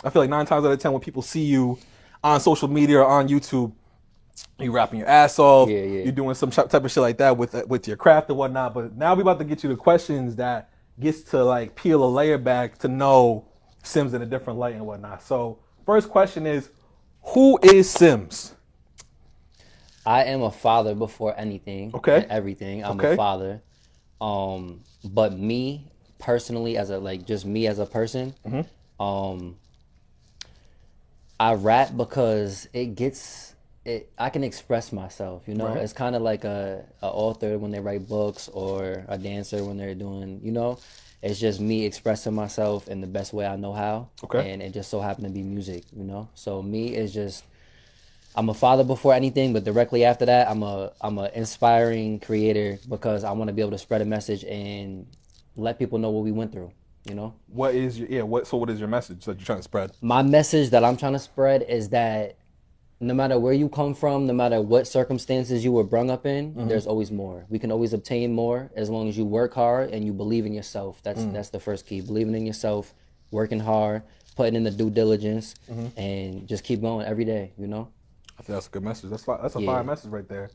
I feel like 9 times out of 10 when people see you on social media or on YouTube, you rapping your ass off, Yeah, yeah. you're doing some type of shit like that with your craft and whatnot. But now we about to get you the questions that gets to like peel a layer back to know Sims in a different light and whatnot. So first question is, who is Sims? I am a father before anything Okay. and everything. I'm Okay. a father. But me personally, as a like just me as a person, um, I rap because it gets it. I can express myself. You know, Right. it's kind of like a author when they write books or a dancer when they're doing. You know, it's just me expressing myself in the best way I know how. Okay. And it just so happened to be music. You know, so me is just. I'm a father before anything, but directly after that, I'm a inspiring creator because I want to be able to spread a message and let people know what we went through. You know, What is your what is your message that you're trying to spread? my message that I'm trying to spread is that no matter where you come from, no matter what circumstances you were brung up in, there's always more. We can always obtain more as long as you work hard and you believe in yourself. That's the first key. Believing in yourself, working hard, putting in the due diligence, and just keep going every day. You know. I think that's a good message. That's a Yeah. fire message right there.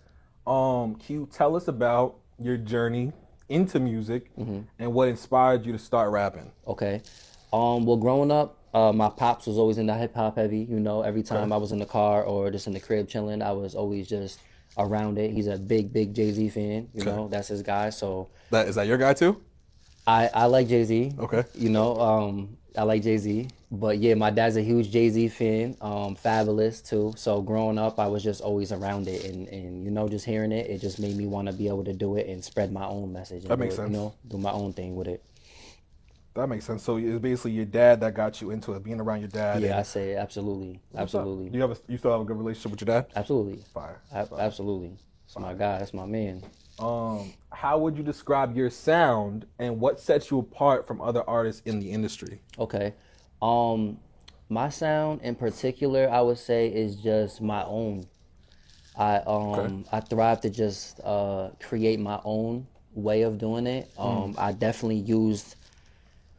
Q, tell us about your journey into music and what inspired you to start rapping. Okay. Well, growing up, my pops was always into hip hop heavy. You know, every time I was in the car or just in the crib chilling, I was always just around it. He's a big Jay-Z fan. You know, that's his guy. So Is that your guy too? I like Jay-Z. Okay. You know, I like Jay-Z. But yeah, my dad's a huge Jay-Z fan. Fabulous too. So growing up, I was just always around it, and you know, just hearing it, it just made me want to be able to do it and spread my own message. And That makes do it, sense. You know, do my own thing with it. That makes sense. So it's basically your dad that got you into it, being around your dad. Yeah, and- I say absolutely, absolutely. Do you still have a good relationship with your dad? Absolutely. Fire. Absolutely. That's my guy. That's my man. How would you describe your sound and what sets you apart from other artists in the industry? Okay. My sound in particular, I would say, is just my own. I thrive to just create my own way of doing it. I definitely used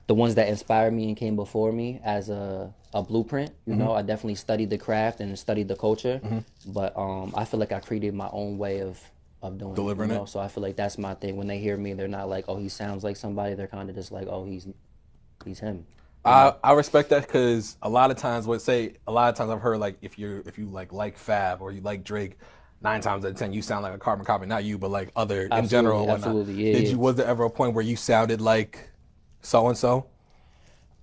the ones that inspired me and came before me as a blueprint. You know, I definitely studied the craft and studied the culture, but I feel like I created my own way of doing Delivering it. You know? it? So I feel like that's my thing. When they hear me, they're not like, oh, he sounds like somebody. They're kind of just like, oh, he's him. I respect that because a lot of times I've heard like if you like Fab or you like Drake, 9 times out of 10 you sound like a carbon copy, not you but like other in general and whatnot. Absolutely, yeah. Was there ever a point where you sounded like so and so?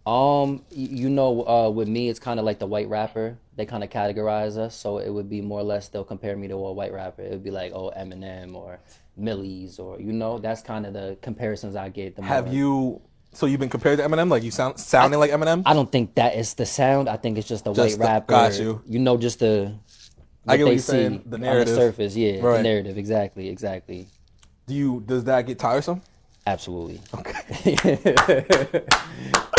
You know, with me, it's kind of like the white rapper. They kind of categorize us, so it would be more or less they'll compare me to a white rapper. It would be like, oh, Eminem or Millie's, or you know, that's kind of the comparisons I get. So you've been compared to Eminem, like you sounding like Eminem? I don't think that is the sound. I think it's just the white rapper. Got you. You know, just the I get what they you're see saying, the narrative. on the surface. Yeah, Right. the narrative. Exactly. Does that get tiresome? Absolutely. Okay.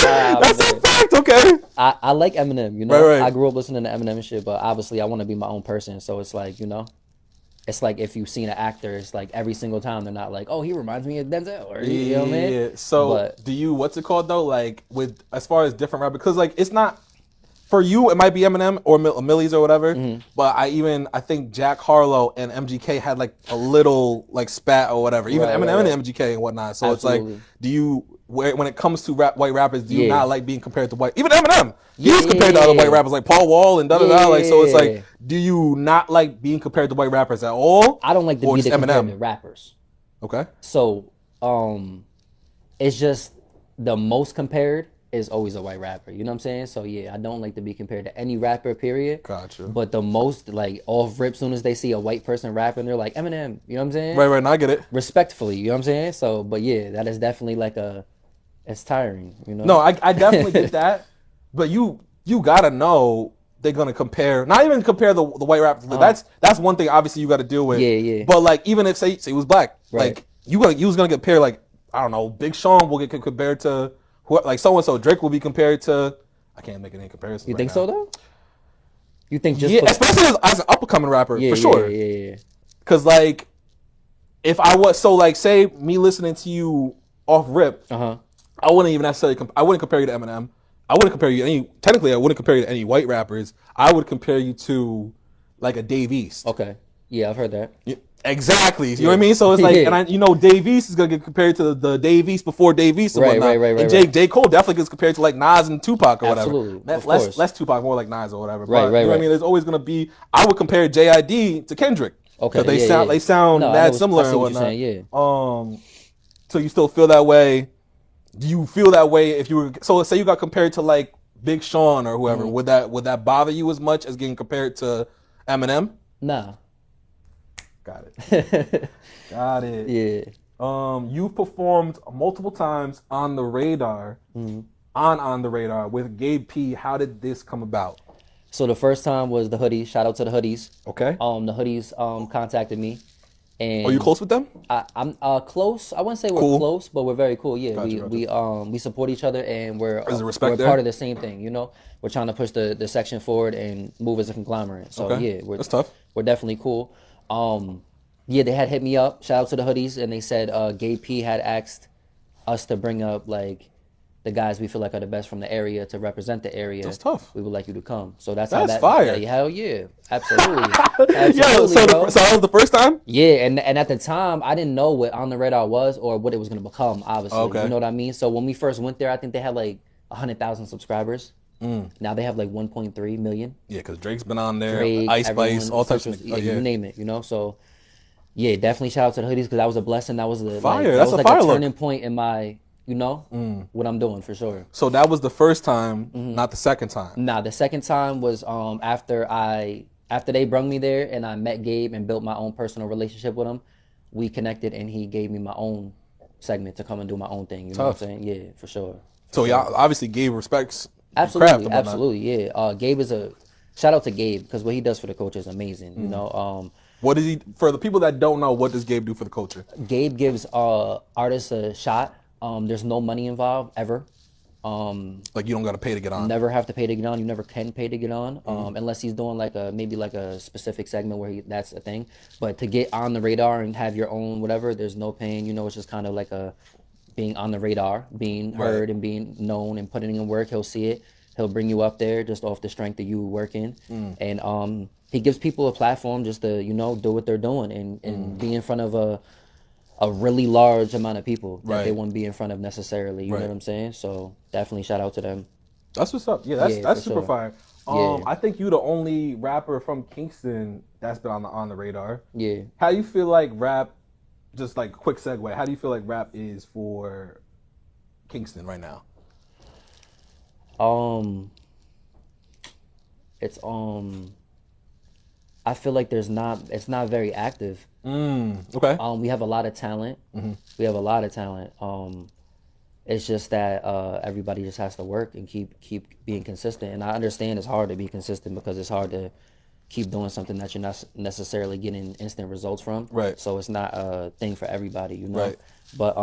Wow, That's man. a fact, okay. I like Eminem, you know. Right. I grew up listening to Eminem and shit, but obviously I want to be my own person. So it's like, you know, it's like if you've seen an actor, it's like every single time they're not like, oh, he reminds me of Denzel, or you know what I mean? Yeah. So But what's it called though? Like with as far as different rappers, because like it's not for you. It might be Eminem or Millie's or whatever. But I think Jack Harlow and MGK had like a little like spat or whatever. Even Eminem and MGK and whatnot. So Absolutely. it's like, when it comes to white rappers, do you Yeah. not like being compared to white? Even Eminem, Yeah, he's compared to other yeah. white rappers like Paul Wall and da da da. Like so, it's Yeah. like, do you not like being compared to white rappers at all? I don't like to Or be just the compared Eminem? to rappers. Okay. So it's just the most compared is always a white rapper. You know what I'm saying? So yeah, I don't like to be compared to any rapper, period. Gotcha. But the most like off rip, soon as they see a white person rapping, they're like Eminem. You know what I'm saying? Right. And I get it. Respectfully, you know what I'm saying? So, but yeah, that is definitely like it's tiring, you know? No, I definitely get that. But you gotta know they're gonna compare, not even compare the white rappers. That's one thing obviously you gotta deal with. Yeah. But like even if say he was black, Right. like you was gonna compare like, I don't know, Big Sean will get compared to like so and so. Drake will be compared to, I can't make any comparisons. You right think now. so though? You think just Yeah, 'cause- especially as an up and coming rapper, yeah, for sure. Yeah. Cause like if I was say me listening to you off rip, Uh-huh. I wouldn't even necessarily I wouldn't compare you to Eminem, I wouldn't compare you to any. Technically, I wouldn't compare you to any white rappers. I would compare you to like a Dave East. Okay. Yeah, I've heard that. Yeah, exactly. You know what I mean? So it's like, and Dave East is gonna get compared to the Dave East before Dave East and whatnot. Right. And J. Cole definitely gets compared to like Nas and Tupac or whatever. Absolutely. Less Tupac, more like Nas or whatever. Right. You know what I mean? There's always gonna be. I would compare JID to Kendrick. Okay. Because they sound mad similar and whatnot. Saying, So you still feel that way? Do you feel that way if you were? So let's say you got compared to like Big Sean or whoever. Mm-hmm. Would that bother you as much as getting compared to Eminem? Nah. Got it. Got it. Yeah. You've performed multiple times on the radar, on the radar with Gabe P. How did this come about? So the first time was the hoodies. Shout out to the hoodies. Okay. The hoodies contacted me. And are you close with them? I'm close. I wouldn't say we're close, but we're very cool. Yeah, we support each other, and we're part of the same thing. You know, we're trying to push the section forward and move as a conglomerate. So that's tough. We're definitely cool. They had hit me up. Shout out to the hoodies, and they said Gabe P had asked us to bring up like the guys we feel like are the best from the area to represent the area. That's tough. We would like you to come. So that's fire. Hell yeah, absolutely. So that was the first time. Yeah, and at the time I didn't know what On the Radar was or what it was gonna become. Obviously, you know what I mean. So when we first went there, I think they had like 100,000 subscribers. Now they have like 1.3 million. Yeah, because Drake's been on there, Ice Spice, all types of you name it. You know, so yeah, definitely shout out to the hoodies because that was a blessing. That was the fire. That was like a turning point in my. You know what I'm doing for sure. So that was the first time, not the second time. Nah, the second time was after they brung me there and I met Gabe and built my own personal relationship with him. We connected and he gave me my own segment to come and do my own thing. You know what I'm saying? Yeah, for sure. So y'all obviously Gabe respects. Absolutely, yeah. Gabe is shout out to Gabe because what he does for the culture is amazing. You know. What does he for the people that don't know? What does Gabe do for the culture? Gabe gives artists a shot. There's no money involved ever. Like you don't gotta pay to get on. Never have to pay to get on. You never can pay to get on, unless he's doing like maybe a specific segment where that's a thing. But to get on the radar and have your own whatever, there's no paying. You know, it's just kind of like being on the radar, being heard and being known and putting in work. He'll see it. He'll bring you up there just off the strength of you working, and he gives people a platform just to do what they're doing and be in front of a really large amount of people that they wouldn't be in front of necessarily. You know what I'm saying? So definitely shout out to them. That's what's up. Yeah, that's super fire. I think you're the only rapper from Kingston that's been on the radar. Yeah. How do you feel like rap? Just like quick segue. How do you feel like rap is for Kingston right now? It's I feel like it's not very active. Okay. We have a lot of talent. We have a lot of talent. It's just that everybody just has to work and keep being consistent. And I understand it's hard to be consistent because it's hard to keep doing something that you're not necessarily getting instant results from. Right. So it's not a thing for everybody, you know. Right. But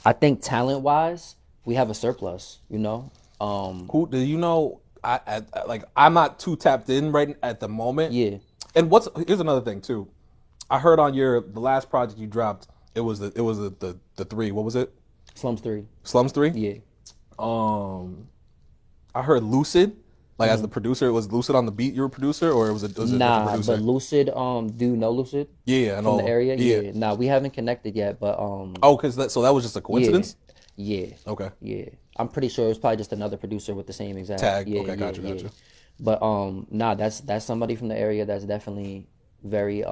I think talent wise, we have a surplus, you know. Who do you know? I'm not too tapped in right at the moment. Yeah. And here's another thing too. I heard on the last project you dropped, it was the 3. What was it? Slums 3. Slums 3? Yeah. I heard Lucid, like as the producer. Was Lucid on the beat? You were a producer, or was it nah? producer? But Lucid, do you know Lucid? Yeah, I know. From the area. Yeah. Nah, we haven't connected yet, but so that was just a coincidence. Yeah. Okay. Yeah, I'm pretty sure it was probably just another producer with the same exact tag. Yeah, okay, gotcha. But nah, that's somebody from the area that's definitely very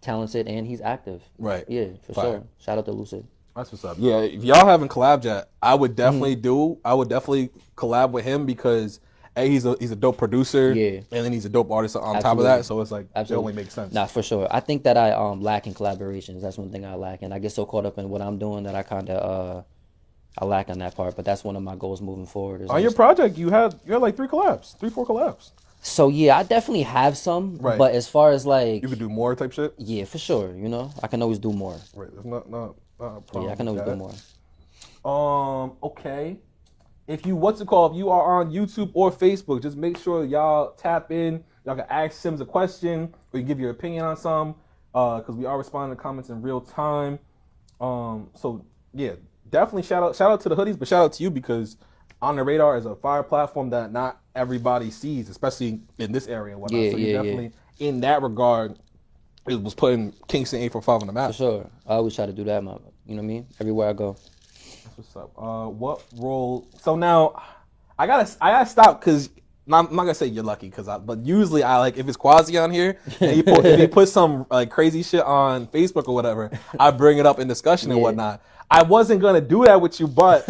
talented and he's active. Right. Yeah, for sure. Shout out to Lucid. That's what's up. Yeah, if y'all haven't collabed yet, I would definitely I would definitely collab with him because he's a dope producer. Yeah. And then he's a dope artist on top of that. So it's like it only makes sense. Nah, for sure. I think that I lack in collaborations. That's one thing I lack, and I get so caught up in what I'm doing that I kinda I lack on that part. But that's one of my goals moving forward. On your project, you had like 4 collabs. So yeah, I definitely have some. Right. But as far as like you could do more type shit. Yeah, for sure. You know, I can always do more. Right. There's not a problem. Yeah, I can always do more. Okay. If you if you are on YouTube or Facebook, just make sure y'all tap in. Y'all can ask Sims a question or you give your opinion on some, because we are responding to comments in real time. So yeah, definitely shout out to the hoodies, but shout out to you because on the radar as a fire platform that not everybody sees, especially in this area and whatnot. Yeah, so you definitely, in that regard, it was putting Kingston 845 on the map. For sure. I always try to do that, you know what I mean? Everywhere I go. That's what's up. What role? So now, I gotta stop because I'm not gonna say you're lucky but usually I like if it's Quasi on here and if he put some like crazy shit on Facebook or whatever, I bring it up in discussion and whatnot. I wasn't gonna do that with you, but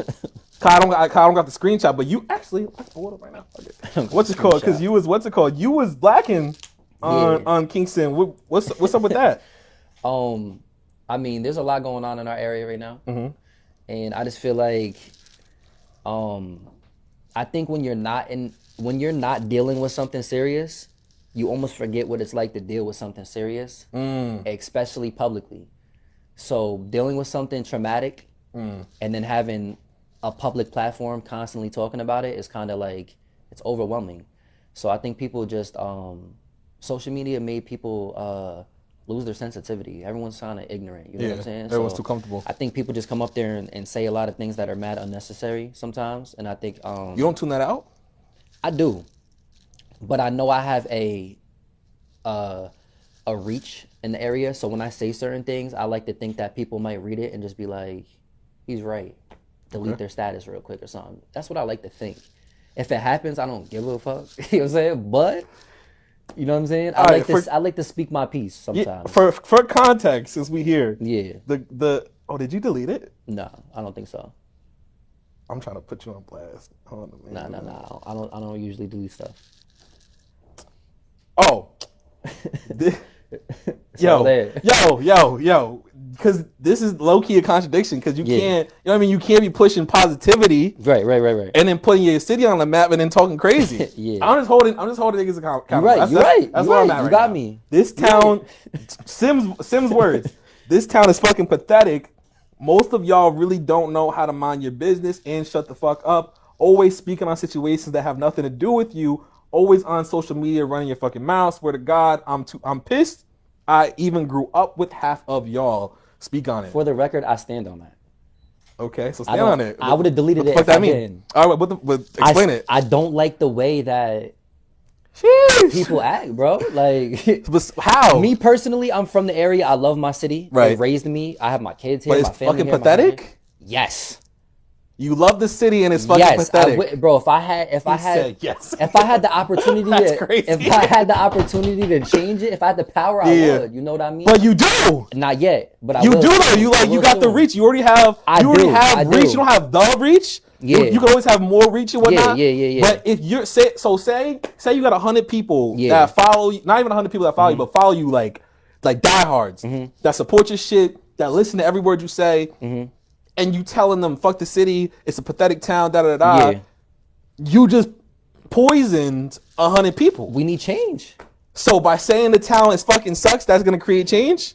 I don't got the screenshot. But you actually, let's pull it up right now. Okay. What's it called? Because you was blacking on Kingston. What's up with that? I mean, there's a lot going on in our area right now, and I just feel like, I think when you're not dealing with something serious, you almost forget what it's like to deal with something serious, especially publicly. So dealing with something traumatic and then having a public platform constantly talking about it is kind of like, it's overwhelming. So I think people just, social media made people lose their sensitivity. Everyone's kind of ignorant, you know what I'm saying? Everyone's too comfortable. I think people just come up there and say a lot of things that are mad unnecessary sometimes. And I think... you don't tune that out? I do. But I know I have a reach in the area. So when I say certain things, I like to think that people might read it and just be like, he's right. Delete their status real quick or something. That's what I like to think. If it happens, I don't give a fuck. You know what I'm saying? But... you know what I'm saying? I like to speak my piece sometimes. Yeah, for context, since we here. Yeah. Did you delete it? No, I don't think so. I'm trying to put you on blast. Hold on, man. No. I don't usually delete stuff. Oh. Yo. Because this is low key a contradiction. Because you can't, you know what I mean? You can't be pushing positivity, right, and then putting your city on the map and then talking crazy. I'm just holding niggas accountable. You're right. That's where I'm at right now. You got me. This town, Sims words. This town is fucking pathetic. Most of y'all really don't know how to mind your business and shut the fuck up. Always speaking on situations that have nothing to do with you. Always on social media running your fucking mouth. Swear to God, I'm pissed. I even grew up with half of y'all. Speak on it. For the record, I stand on that. Okay, so stand on it. I would have deleted it if I didn't. All right, explain it. I don't like the way that people act, bro. Like, how? Me personally, I'm from the area. I love my city. Right. They raised me. I have my kids here. But my it's family fucking here, pathetic. Yes. You love the city and it's fucking pathetic. Bro, if I had the opportunity if I had the opportunity to change it, if I had the power, I would. You know what I mean? But you do. Not yet, but you do though. You got the reach. You already have. Reach. You don't have the reach. Yeah. You can always have more reach and whatnot. Yeah. But if you're say you got 100 people that follow you, not even 100 people that follow you, but follow you like diehards that support your shit, that listen to every word you say. And you telling them, fuck the city, it's a pathetic town, da-da-da-da. Yeah. You just poisoned 100 people. We need change. So by saying the town is fucking sucks, that's going to create change?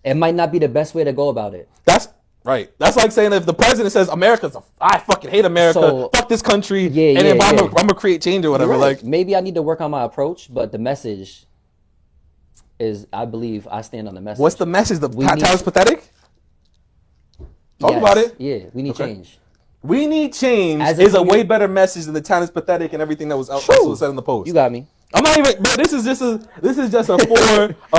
It might not be the best way to go about it. That's right. That's like saying if the president says I fucking hate America, fuck this country, I'm going to create change or whatever. Right. Like, maybe I need to work on my approach, but the message is, I believe, I stand on the message. What's the message? The town is pathetic? Talk about it. Yeah, we need change. We need change is a way better message than the town is pathetic and everything that was said in the post. You got me. I'm not even. But this is just a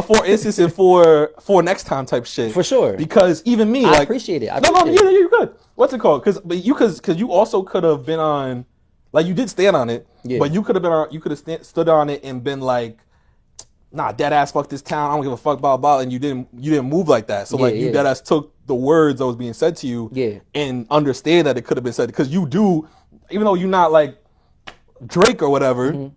for instance and for next time type shit. For sure. Because even me, I appreciate it. You're good. What's it called? Because you also could have been on, like you did stand on it, but you could have been on. You could have stood on it and been like, nah, dead ass, fuck this town. I don't give a fuck, blah blah. And you didn't move like that. So you dead ass took the words that was being said to you and understand that it could have been said, because you do, even though you're not like Drake or whatever,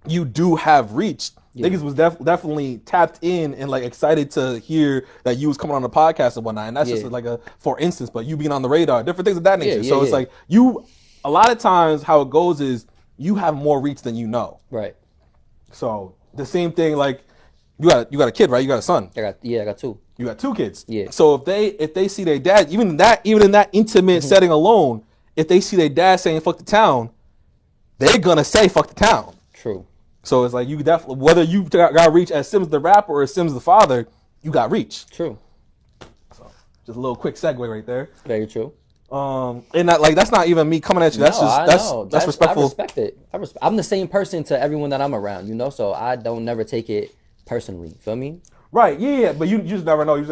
you do have reach. Niggas was definitely tapped in and like excited to hear that you was coming on the podcast and whatnot, and that's just like a for instance, but you being on the radar, different things of that nature. So it's like a lot of times how it goes is you have more reach than you know. Right. So the same thing, like you got a kid, right? You got a son. I got two. You got two kids. Yeah. So if they see their dad, even in that intimate setting alone, if they see their dad saying fuck the town, they're gonna say fuck the town. True. So it's like you definitely, whether you got reach as Sims the rapper or as Sims the father, you got reach. True. So just a little quick segue right there. Very true. And that, like, that's not even me coming at you. That's that's respectful. I respect it. I'm the same person to everyone that I'm around, you know. So I don't never take it personally. Feel me? Right, yeah, but you just never know. You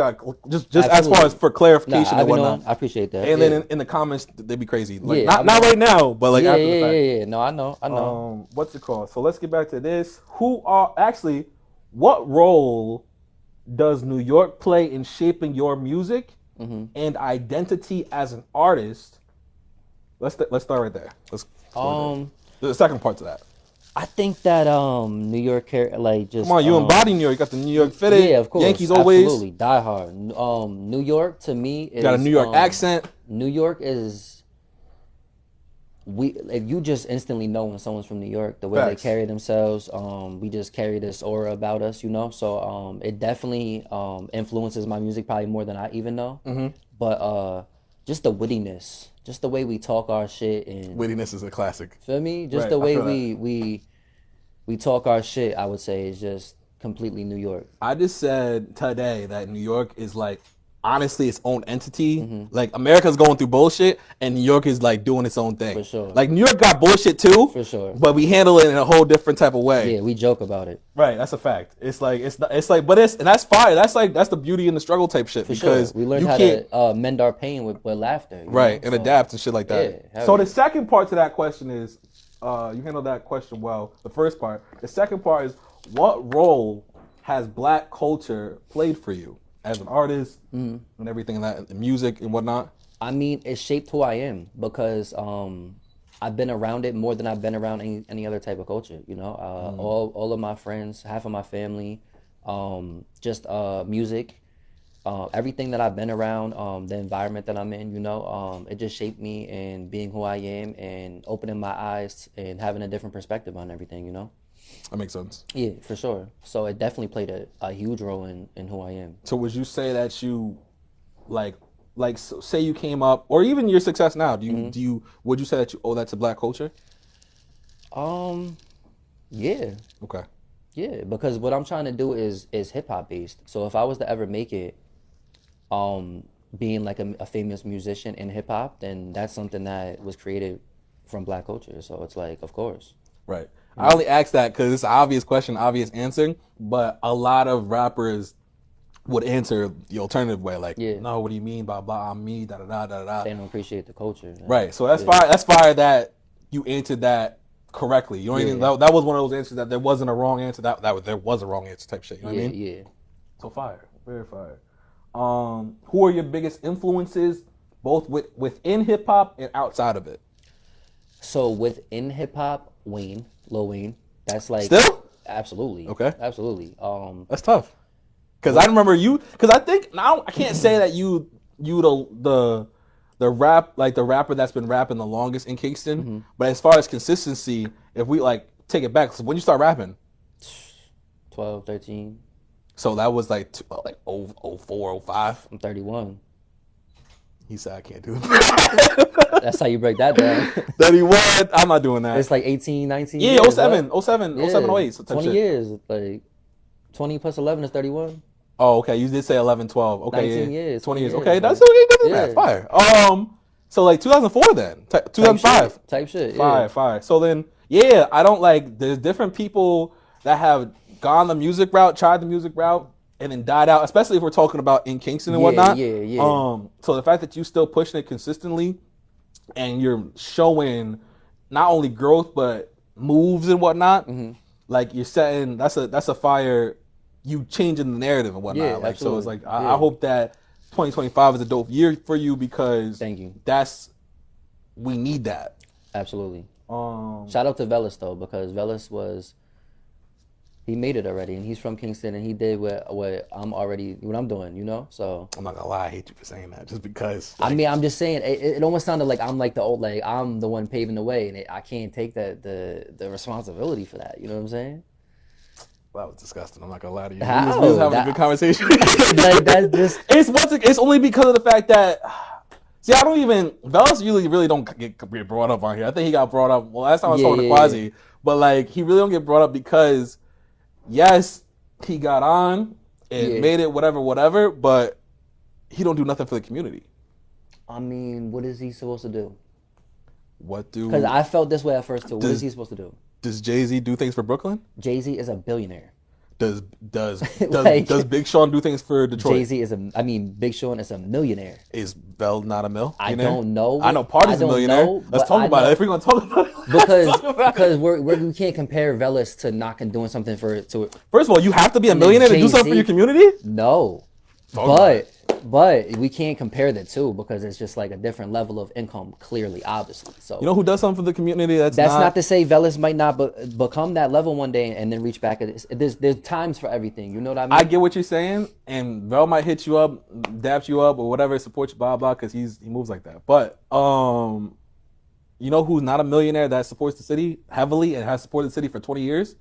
just as far as for clarification and whatnot. I appreciate that. And then in the comments, they be crazy. Like not right now, but like after the fact. Yeah. No, I know. What's it called? So let's get back to this. What role does New York play in shaping your music and identity as an artist? Let's start right there. The second part to that. I think that New York, like, just come on, you embody New York. You got the New York fitted. Yeah, of course. Yankees always. Absolutely, die hard. New York to me is got a New York accent. New York is if you just instantly know when someone's from New York, the way they carry themselves, we just carry this aura about us, you know. So it definitely influences my music probably more than I even know. But just the wittiness. Just the way we talk our shit and wittiness is a classic. Feel me? Just the way we talk our shit, I would say, is just completely New York. I just said today that New York is like honestly its own entity. Like America's going through bullshit and New York is like doing its own thing. For sure. Like New York got bullshit too. For sure. But we handle it in a whole different type of way. Yeah, we joke about it. Right, that's a fact. It's like and that's fire. That's the beauty and the struggle type shit. For because sure. We learned how to mend our pain with laughter. Right, and adapt and shit like that. Yeah, so the second part to that question is, you handled that question well. The first part. The second part is, what role has Black culture played for you as an artist and everything in that, music and whatnot? I mean, it shaped who I am because I've been around it more than I've been around any other type of culture. You know, all of my friends, half of my family, just music, everything that I've been around, the environment that I'm in. You know, it just shaped me in being who I am and opening my eyes and having a different perspective on everything. You know. That makes sense. Yeah, for sure. So it definitely played a huge role in who I am. So would you say that you, like say you came up, or even your success now, would you say that you owe that to Black culture? Yeah. Okay. Yeah, because what I'm trying to do is hip hop based. So if I was to ever make it, being like a famous musician in hip hop, then that's something that was created from Black culture. So it's like, of course. Right. I only ask that because it's an obvious question, obvious answer, but a lot of rappers would answer the alternative way, like, no, what do you mean, blah, blah, I'm me, da, da, da, da, da. They don't appreciate the culture. Right. So that's fire. That's fire that you answered that correctly. You know what I mean? That was one of those answers that there wasn't a wrong answer. There was a wrong answer type shit. You know what I mean? Yeah. So fire. Very fire. Who are your biggest influences, both within hip hop and outside of it? So within hip hop, Lil Wayne. That's like still? Absolutely. Okay. Absolutely. That's tough. Because I remember you. Because I think now I can't say that you the rapper that's been rapping the longest in Kingston. But as far as consistency, if we like take it back, so when you start rapping, 12, 13. So that was like 04, 05. I'm 31. He said I can't do it. That's how you break that down. 31. I'm not doing that. It's like 18, 19. Yeah, years, 07, right? 07, Yeah. 07, 08. So 20 shit. years. Like 20 plus 11 is 31. Oh, okay. You did say 11, 12. Okay, 19 yeah. years. 20 years. years, Okay, bro. that's okay. Good Yeah. math. Fire. So like 2004 then. 2005. Type shit. Fire, Yeah. fire. So then, yeah, I don't like. There's different people that have gone the music route, tried the music route, and then died out. Especially if we're talking about in Kingston and whatnot. Yeah. So the fact that you still pushing it consistently, and you're showing not only growth but moves and whatnot, like you're setting. That's a fire. You changing the narrative and whatnot. Yeah, like absolutely. so, it's like I hope that 2025 is a dope year for you because Thank you. We need that. Absolutely. Shout out to Velas though, because Velas he made it already, and he's from Kingston, and he did what I'm doing, you know. So I'm not gonna lie, I hate you for saying that, just because. I mean, I'm just saying it almost sounded like I'm like the old, like I'm the one paving the way, and I can't take the responsibility for that. You know what I'm saying? That was disgusting. I'm not gonna lie to you. How? We was having a good conversation. Like that's just it's only because of the fact that. See, I don't even Velas really don't get brought up on here. I think he got brought up. Well, last time I was talking to Quasi, but like he really don't get brought up because, yes, he got on and made it whatever, but he don't do nothing for the community. I mean, what is he supposed to do? What do? Because I felt this way at first too. What is he supposed to do? Does Jay-Z do things for Brooklyn? Jay-Z is a billionaire. Does Like, does Big Sean do things for Detroit? Jay-Z is Big Sean is a millionaire. Is Bell not a mill? I don't know. I know Party's a millionaire. Let's talk about it. If we're gonna talk about it, because we can't compare Velas to not doing something for. First of all, you have to be a millionaire to do something for your community. No, but we can't compare the two because it's just like a different level of income. Clearly, obviously. So you know who does something for the community? That's not to say Velas might not become that level one day and then reach back. There's times for everything. You know what I mean? I get what you're saying, and Vel might hit you up, daps you up, or whatever, support you, blah blah, because he moves like that. But you know who's not a millionaire that supports the city heavily and has supported the city for 20 years?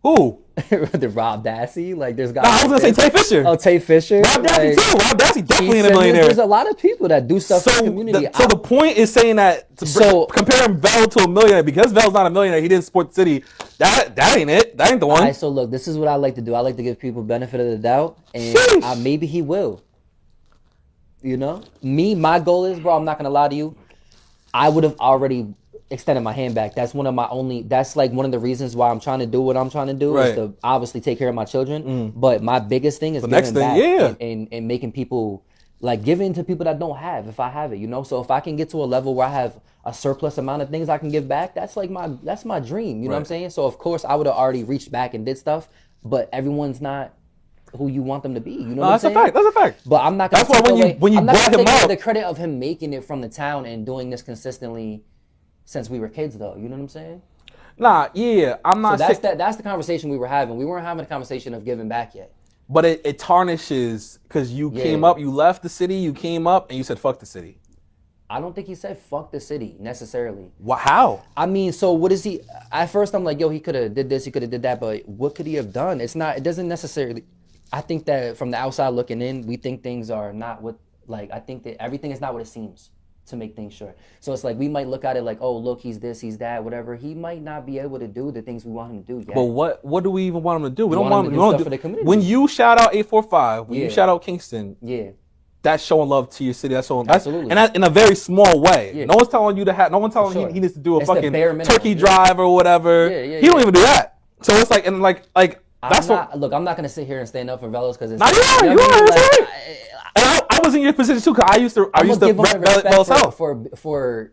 Who? The Rob Dassey, like there's guys. No, I was gonna say Tay Fisher. Oh, Tay Fisher. Rob Dassey too. Rob Dassey definitely ain't a millionaire. There's a lot of people that do stuff for the community. So the point is saying that comparing Vel to a millionaire because Vel's not a millionaire, he didn't support the city. That ain't it. That ain't the one. All right, so look, this is what I like to do. I like to give people benefit of the doubt, and maybe he will. You know, my goal is, bro. I'm not gonna lie to you. I would have already extended my hand back. That's like one of the reasons why I'm trying to do what I'm trying to do is to obviously take care of my children. But my biggest thing is giving back and making people like giving to people that don't have if I have it, you know? So if I can get to a level where I have a surplus amount of things I can give back, that's my dream. You know what I'm saying? So of course I would have already reached back and did stuff, but everyone's not who you want them to be. You know what I'm saying? That's a fact. But I'm not gonna when you brought him up, the credit of him making it from the town and doing this consistently since we were kids, though. You know what I'm saying? Nah, yeah, I'm not. So that's the conversation we were having. We weren't having a conversation of giving back yet. But it tarnishes because you came up, you left the city, you came up, and you said fuck the city. I don't think he said fuck the city necessarily. How? I mean, so what is he? At first, I'm like, yo, he could have did this, he could have did that, but what could he have done? It doesn't necessarily. I think that from the outside looking in, we think things are not what. Like, I think that everything is not what it seems. To make things sure. So it's like we might look at it like, oh, look, he's this, he's that, whatever. He might not be able to do the things we want him to do yet. But what do we even want him to do? We don't want him to do stuff for the community. When you shout out 845, when you shout out Kingston, that's showing love to your city. That's showing absolutely, and that in a very small way. Yeah. No one's telling you to have. No one's telling him he needs to do a fucking turkey drive or whatever. He don't even do that. So it's like and like that's look. I'm not gonna sit here and stand up for Velos because it's. Nah, you are. That's right. I was in your position too because I used to rep Bell's Health for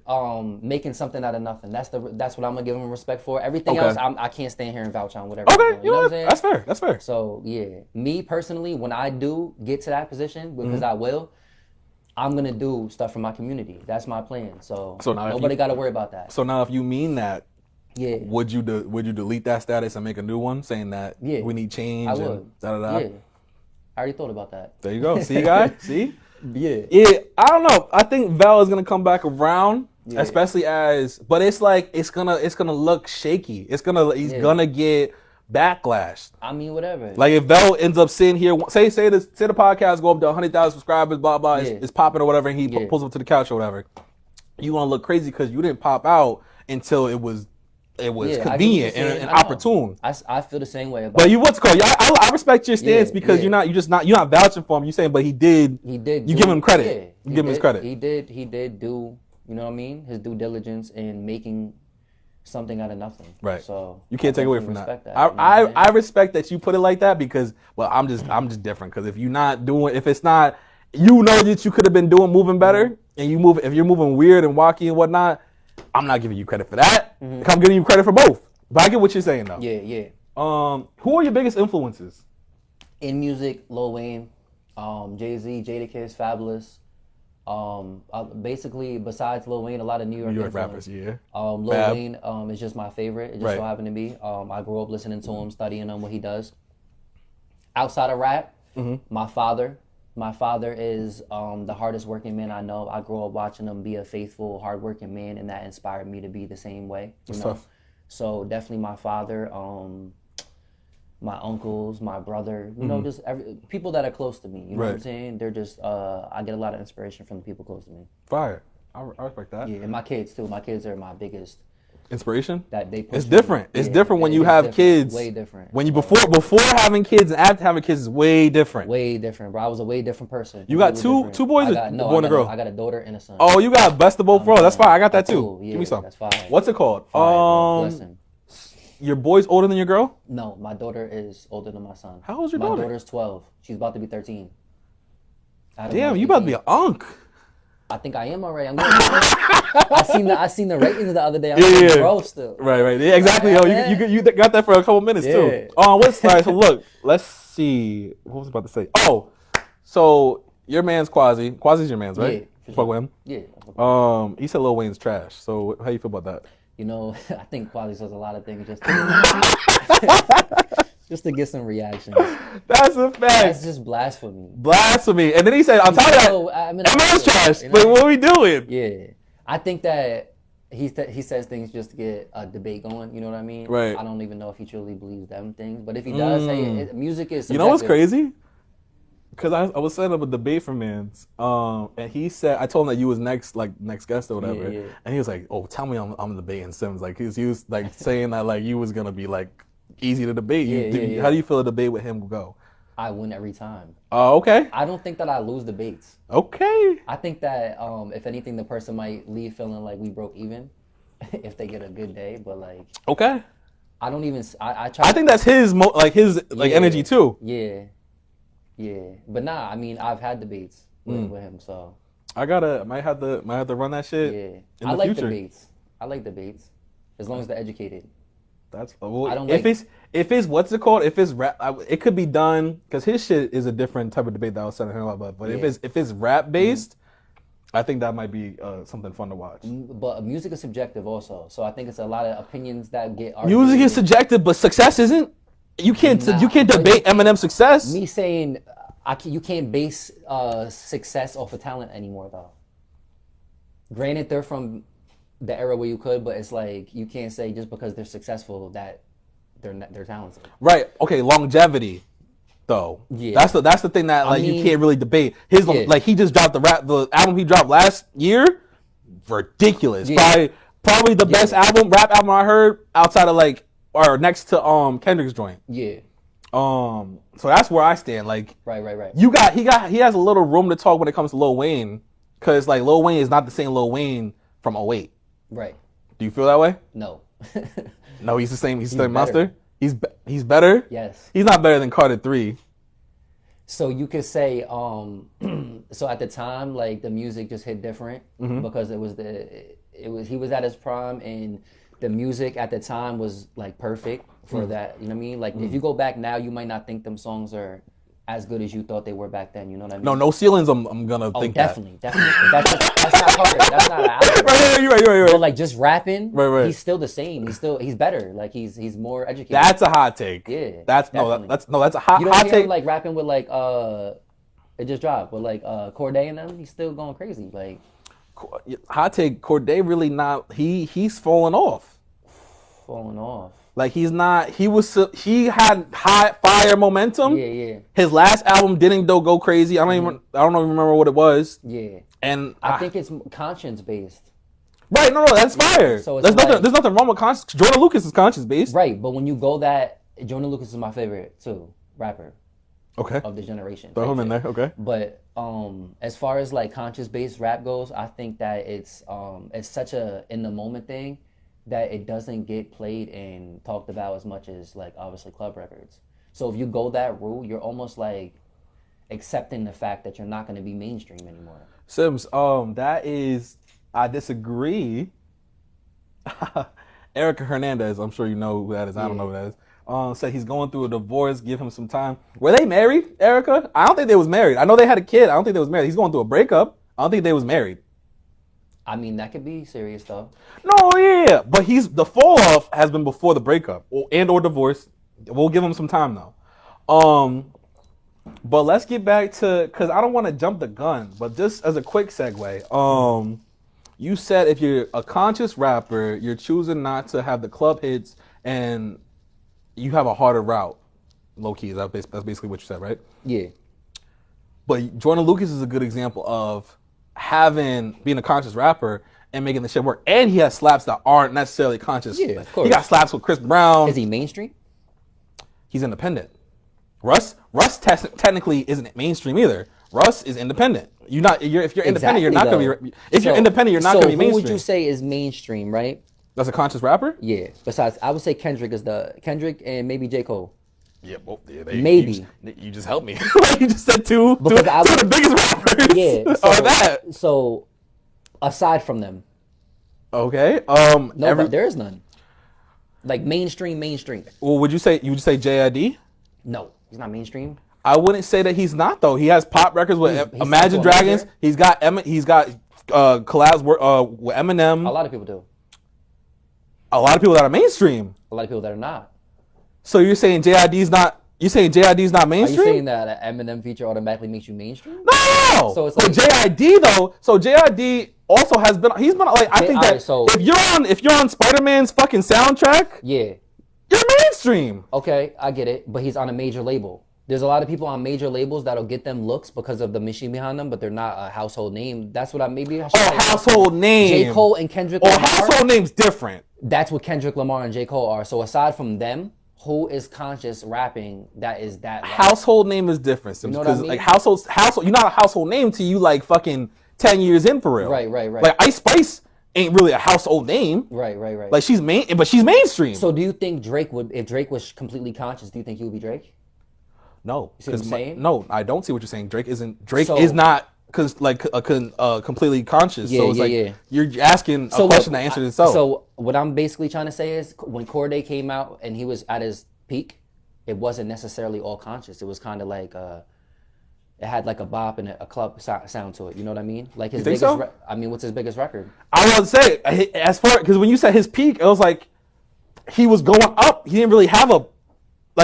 making something out of nothing. That's what I'm gonna give him respect for. Everything else, I can't stand here and vouch on whatever. Okay, you know what I'm saying? That's fair. So yeah, me personally, when I do get to that position, because I will, I'm gonna do stuff for my community. That's my plan. So now nobody got to worry about that. So now, if you mean that, would you delete that status and make a new one saying that we need change? I would. Yeah. I already thought about that. There you go. See, guys? See? Yeah. I don't know. I think Val is gonna come back around, especially but it's like it's gonna look shaky. He's gonna get backlash. I mean, whatever. Like if Val ends up sitting here, say the podcast go up to 100,000 subscribers, blah blah, it's popping or whatever, and he pulls up to the couch or whatever. You want to look crazy because you didn't pop out until it was convenient and opportune. I feel the same way about. But I respect your stance because you're not vouching for him. You're saying, but he did. You give him credit. Yeah, you give him his credit. He did do. You know what I mean? His due diligence in making something out of nothing. Right. So you can't take away from that. I respect that you put it like that because I'm just different because if it's not, you know that you could have been moving better and if you're moving weird and wacky and whatnot. I'm not giving you credit for that. I'm giving you credit for both. But I get what you're saying, though. Yeah. Who are your biggest influences? In music, Lil Wayne, Jay-Z, Jadakiss, Fabulous. Basically, besides Lil Wayne, a lot of New York rappers, yeah. Lil Wayne is just my favorite. It just so happened to be. I grew up listening to him, studying him, what he does. Outside of rap, my father. My father is the hardest working man I know. I grew up watching him be a faithful, hardworking man, and that inspired me to be the same way. You know? Tough. So definitely my father, my uncles, my brother, you know, just people that are close to me. You know what I'm saying? They're just, I get a lot of inspiration from the people close to me. Fire. I respect that. Yeah, and my kids too. My kids are my biggest Inspiration? that they push It's me. different. It's different when you it's have different. kids. Way different. When you before having kids and after having kids is way different. Way different, bro. I was a way different person. You got Completely two boys, I got, or no, boy and a girl? I got a daughter and a son. Oh, you got best of both worlds. That's fine. I got that too. Cool. Yeah, Give me some. That's fine. What's it called? Fire, bro. Listen. Your boy's older than your girl? No, my daughter is older than my son. How old's your my daughter? My daughter's 12. She's about to be 13. Damn, you about to be an unk. I think I am already. I'm getting I seen the ratings the other day. I'm getting gross still. Right. Yeah, exactly. Yo, you got that for a couple minutes too. What's nice? So look, let's see. What was I about to say? Oh, so your man's Quasi. Quasi's your man's, right? Yeah. Fuck with him. Yeah. He said Lil Wayne's trash. So how you feel about that? You know, I think Quasi says a lot of things just to get some reactions. That's a fact. That's just blasphemy. Blasphemy. And then he said, "I'll tell you that. I mean, Eminem trash. But what are we doing?" Yeah, I think that he says things just to get a debate going. You know what I mean? Right. I don't even know if he truly believes them things, but if he does, hey, music is subjective. You know what's crazy? Because I was setting up a debate for Mans, and he said, I told him that you was next guest or whatever, and he was like, "Oh, tell me I'm debating Sims." Like he was like saying that like you was gonna be like easy to debate. How do you feel a debate with him will go? I win every time. Oh, okay. I don't think that I lose debates. Okay. I think that if anything, the person might leave feeling like we broke even if they get a good day. But like, okay. I don't even. I try. I think that's his energy too. Yeah. But nah, I mean, I've had debates with him, so I might have to run that shit. Yeah. I like debates. As long as they're educated. That's if it's what's it called? If it's rap, it could be done because his shit is a different type of debate that I was telling him about. But if it's rap based, I think that might be something fun to watch. But music is subjective also, so I think it's a lot of opinions that get argued. Music is subjective, but success isn't. You can't debate Eminem's success. Me saying you can't base success off of talent anymore though. Granted, they're from the era where you could, but it's like you can't say just because they're successful that they're talented. Right. Okay. Longevity, though. Yeah. That's the thing that you can't really debate. His he just dropped the album he dropped last year. Ridiculous. Yeah. Probably the best rap album I heard outside of or next to Kendrick's joint. Yeah. So that's where I stand. Like. Right. He has a little room to talk when it comes to Lil Wayne, because Lil Wayne is not the same Lil Wayne from 08. Right. Do you feel that way? No. No, he's the same. He's the same monster. He's better. Yes. He's not better than Carter 3. So you could say, so at the time, the music just hit different because he was at his prime, and the music at the time was perfect for that. You know what I mean? If you go back now, you might not think them songs are as good as you thought they were back then. You know what I mean? No ceilings. I'm gonna think definitely. That's not Carter. That's not an album. Right. But just rapping, right. He's still the same. He's better. He's more educated. That's a hot take. Yeah. That's a hot you don't hot hear take. Him rapping with it just dropped with Corday and them. He's still going crazy. Hot take. Corday really not. He's falling off. Falling off. He had high fire momentum. Yeah. His last album didn't go crazy. I don't even remember what it was. Yeah. And I think it's conscience based. Right, no, that's fire. So there's nothing wrong with conscience. Jordan Lucas is conscience based. Right, but when you go Jordan Lucas is my favorite too, rapper. Okay. Of the generation. Throw him in there, okay. But as far as conscious based rap goes, I think that it's such a in the moment thing that it doesn't get played and talked about as much as obviously club records. So if you go that route, you're almost accepting the fact that you're not going to be mainstream anymore. Sims, I disagree. Erica Hernandez, I'm sure you know who that is. I don't know who that is. Said he's going through a divorce. Give him some time. Were they married, Erica? I don't think they was married. I know they had a kid. I don't think they was married. He's going through a breakup. I don't think they was married. I mean, that could be serious though. No, yeah, but the fall off has been before the breakup or divorce. We'll give him some time though. But let's get back to, because I don't want to jump the gun, but just as a quick segue, you said if you're a conscious rapper, you're choosing not to have the club hits and you have a harder route. Low key, that's basically what you said, right? Yeah. But Jordan Lucas is a good example of being a conscious rapper and making the shit work. And he has slaps that aren't necessarily conscious. Yeah, of course. He got slaps with Chris Brown. Is he mainstream? He's independent. Russ technically isn't mainstream either. Russ is independent. If you're independent, you're not gonna be. If you're independent, you're not gonna be mainstream. Who would you say is mainstream, right? That's a conscious rapper? Yeah. Besides, I would say Kendrick and maybe J. Cole. Yeah, well, maybe. You just helped me. You just said two of the biggest rappers. Yeah. So, that. So, aside from them. Okay. No, there is none. Like mainstream. Well, would you say JID? No, he's not mainstream. I wouldn't say that he's not though. He has pop records with Imagine Dragons. He's got collabs with Eminem. A lot of people do. A lot of people that are mainstream. A lot of people that are not. So you're saying JID's not? You saying JID's not mainstream? Are you saying that an Eminem feature automatically makes you mainstream? No. So it's like JID though. So JID also has been. He's been like. I think that if you're on Spider-Man's fucking soundtrack, yeah, you're mainstream. Okay, I get it. But he's on a major label. There's a lot of people on major labels that'll get them looks because of the machine behind them, but they're not a household name. That's what I should say. Household name. J. Cole and Kendrick Lamar. Household name's different. That's what Kendrick Lamar and J. Cole are. So aside from them, who is conscious rapping that is that? Household name is different. You know what I mean? Like household, you're not a household name till you like fucking 10 years in for real. Right. Like Ice Spice ain't really a household name. Right. Like but she's mainstream. So do you think if Drake was completely conscious, do you think he would be Drake? No. You see what I'm saying? No, I don't see what you're saying. Drake is not completely conscious. So it's like you're asking a question that answers itself. So what I'm basically trying to say is when Corday came out and he was at his peak, it wasn't necessarily all conscious. It was kind of like it had like a bop and a club sound to it. You know what I mean? Like his biggest. So? What's his biggest record? I was gonna say because when you said his peak, it was like he was going up. He didn't really have a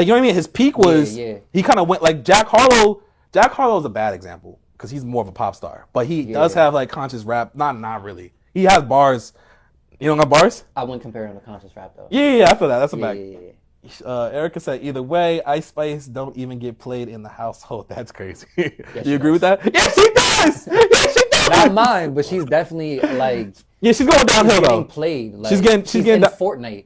you know what I mean. His peak was he kind of went like Jack Harlow. Jack Harlow is a bad example because he's more of a pop star, but he does have like conscious rap. Not really. He has bars. You don't got bars? I wouldn't compare him to conscious rap though. Yeah, I feel that. That's a bad. Yeah. Erica said, either way, Ice Spice don't even get played in the household. That's crazy. You agree with that? Yeah, she does. Yeah, she does. Not mine, but she's definitely like. Yeah, she's going downhill though. Played. Like, she's getting in Fortnite.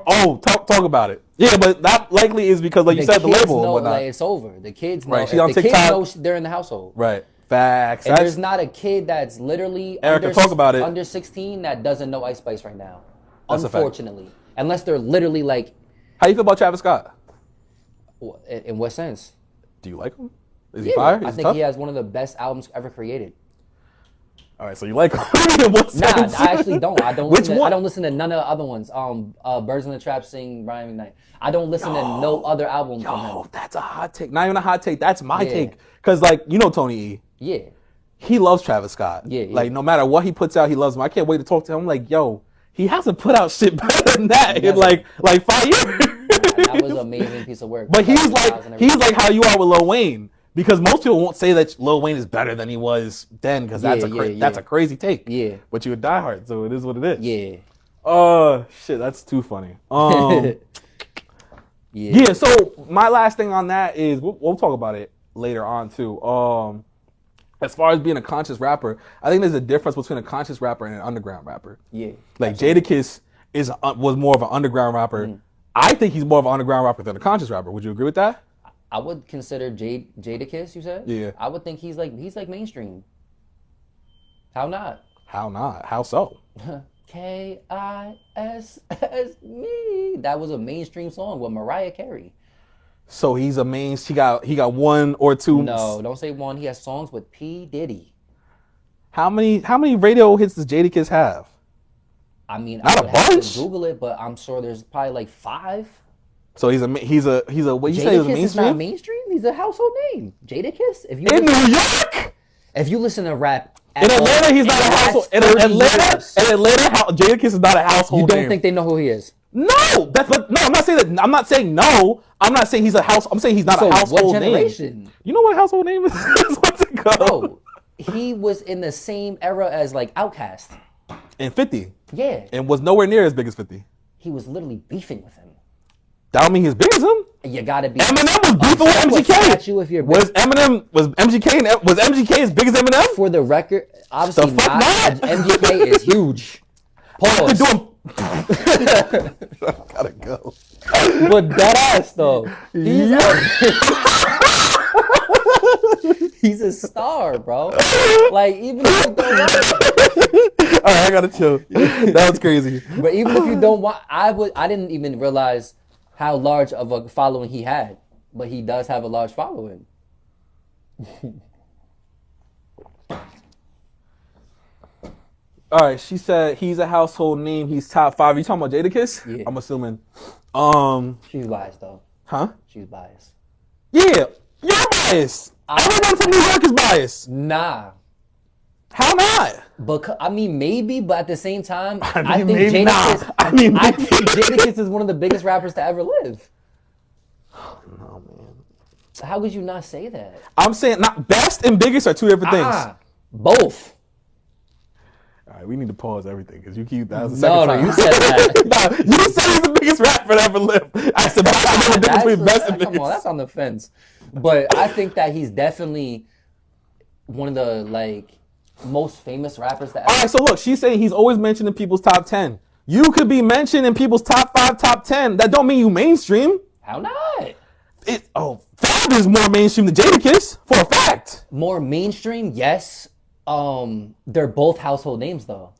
Oh, talk about it. Yeah, but that likely is because, like you said, the label and whatnot. Like, it's over. The kids know. Right, she's on TikTok. Kids know they're in the household. Right. Facts. And there's not a kid that's literally Erica, talk about it. Under 16 that doesn't know Ice Spice right now. That's unfortunately, unless they're literally like. How you feel about Travis Scott? In what sense? Do you like him? Is he fire? I think he has one of the best albums ever created. All right, so you like him? In what sense? Nah, I actually don't. I don't. Which one? I don't listen to none of the other ones. Birds in the Trap sing Brian McKnight. I don't listen to no other album from him. That's a hot take. Not even a hot take. That's my take. Because like Tony E. Yeah. He loves Travis Scott. Yeah. Like no matter what he puts out, he loves him. I can't wait to talk to him. I'm like, yo, he hasn't put out shit better than that in like 5 years. That was an amazing piece of work. But he's like how you are with Lil Wayne. Because most people won't say that Lil Wayne is better than he was then, because that's a crazy take. Yeah. But you're a diehard, so it is what it is. Yeah. Oh shit, that's too funny. Yeah. So my last thing on that is we'll talk about it later on too. As far as being a conscious rapper, I think there's a difference between a conscious rapper and an underground rapper. Yeah. Like Jadakiss was more of an underground rapper. Mm. I think he's more of an underground rapper than a conscious rapper. Would you agree with that? I would consider Jadakiss, you said? Yeah. I would think he's like mainstream. How not? How so? K-I-S-S me. That was a mainstream song with Mariah Carey. So he's a he got one or two. No, don't say one. He has songs with P. Diddy. How many radio hits does Jadakiss have? I mean, not I would a bunch. Have to Google it, but I'm sure there's probably like 5. So he's a what you say he was mainstream? Is not mainstream. He's a household name. Jadakiss. In New York. If you listen to rap in Atlanta, he's not a household. In Atlanta, Jadakiss is not a household. You don't think they know who he is? No, I'm not saying that. I'm not saying no. I'm not saying he's a house. I'm saying he's not a household what generation? Name. You know what a household name is? What's it called? Bro, he was in the same era as like Outkast. And 50. Yeah. And was nowhere near as big as 50. He was literally beefing with him. That don't mean he's big as him. You gotta be. Eminem was beefing with MGK. If you're was MGK as big as Eminem? For the record, obviously not. MGK is huge. Pause. Gotta go. But that ass though. He's a star, bro. Like even if you don't all right, I gotta chill. That was crazy. But even if you don't want, I didn't even realize how large of a following he had. But he does have a large following. All right, she said he's a household name. He's top 5. You talking about Jadakiss? Yeah. I'm assuming. She's biased though. Huh? She's biased. Yeah, you're biased. Everyone from New York is biased. Nah. How not? Because I mean maybe, but at the same time, I think Jadakiss. I think Jadakiss is one of the biggest rappers to ever live. No, man. How could you not say that? I'm saying not best and biggest are two different things. Both. All right, we need to pause everything because you keep that. Was the second time. You said that. No, you said he's the biggest rapper to ever live. I said that's the difference between best and biggest. Come on, that's on the fence. But I think that he's definitely one of the most famous rappers that ever. All right, so look, she's saying he's always mentioned in people's top 10. You could be mentioned in people's top 5, top 10. That don't mean you mainstream. How not? Fab is more mainstream than Jadakiss, for a fact. More mainstream, yes. They're both household names though.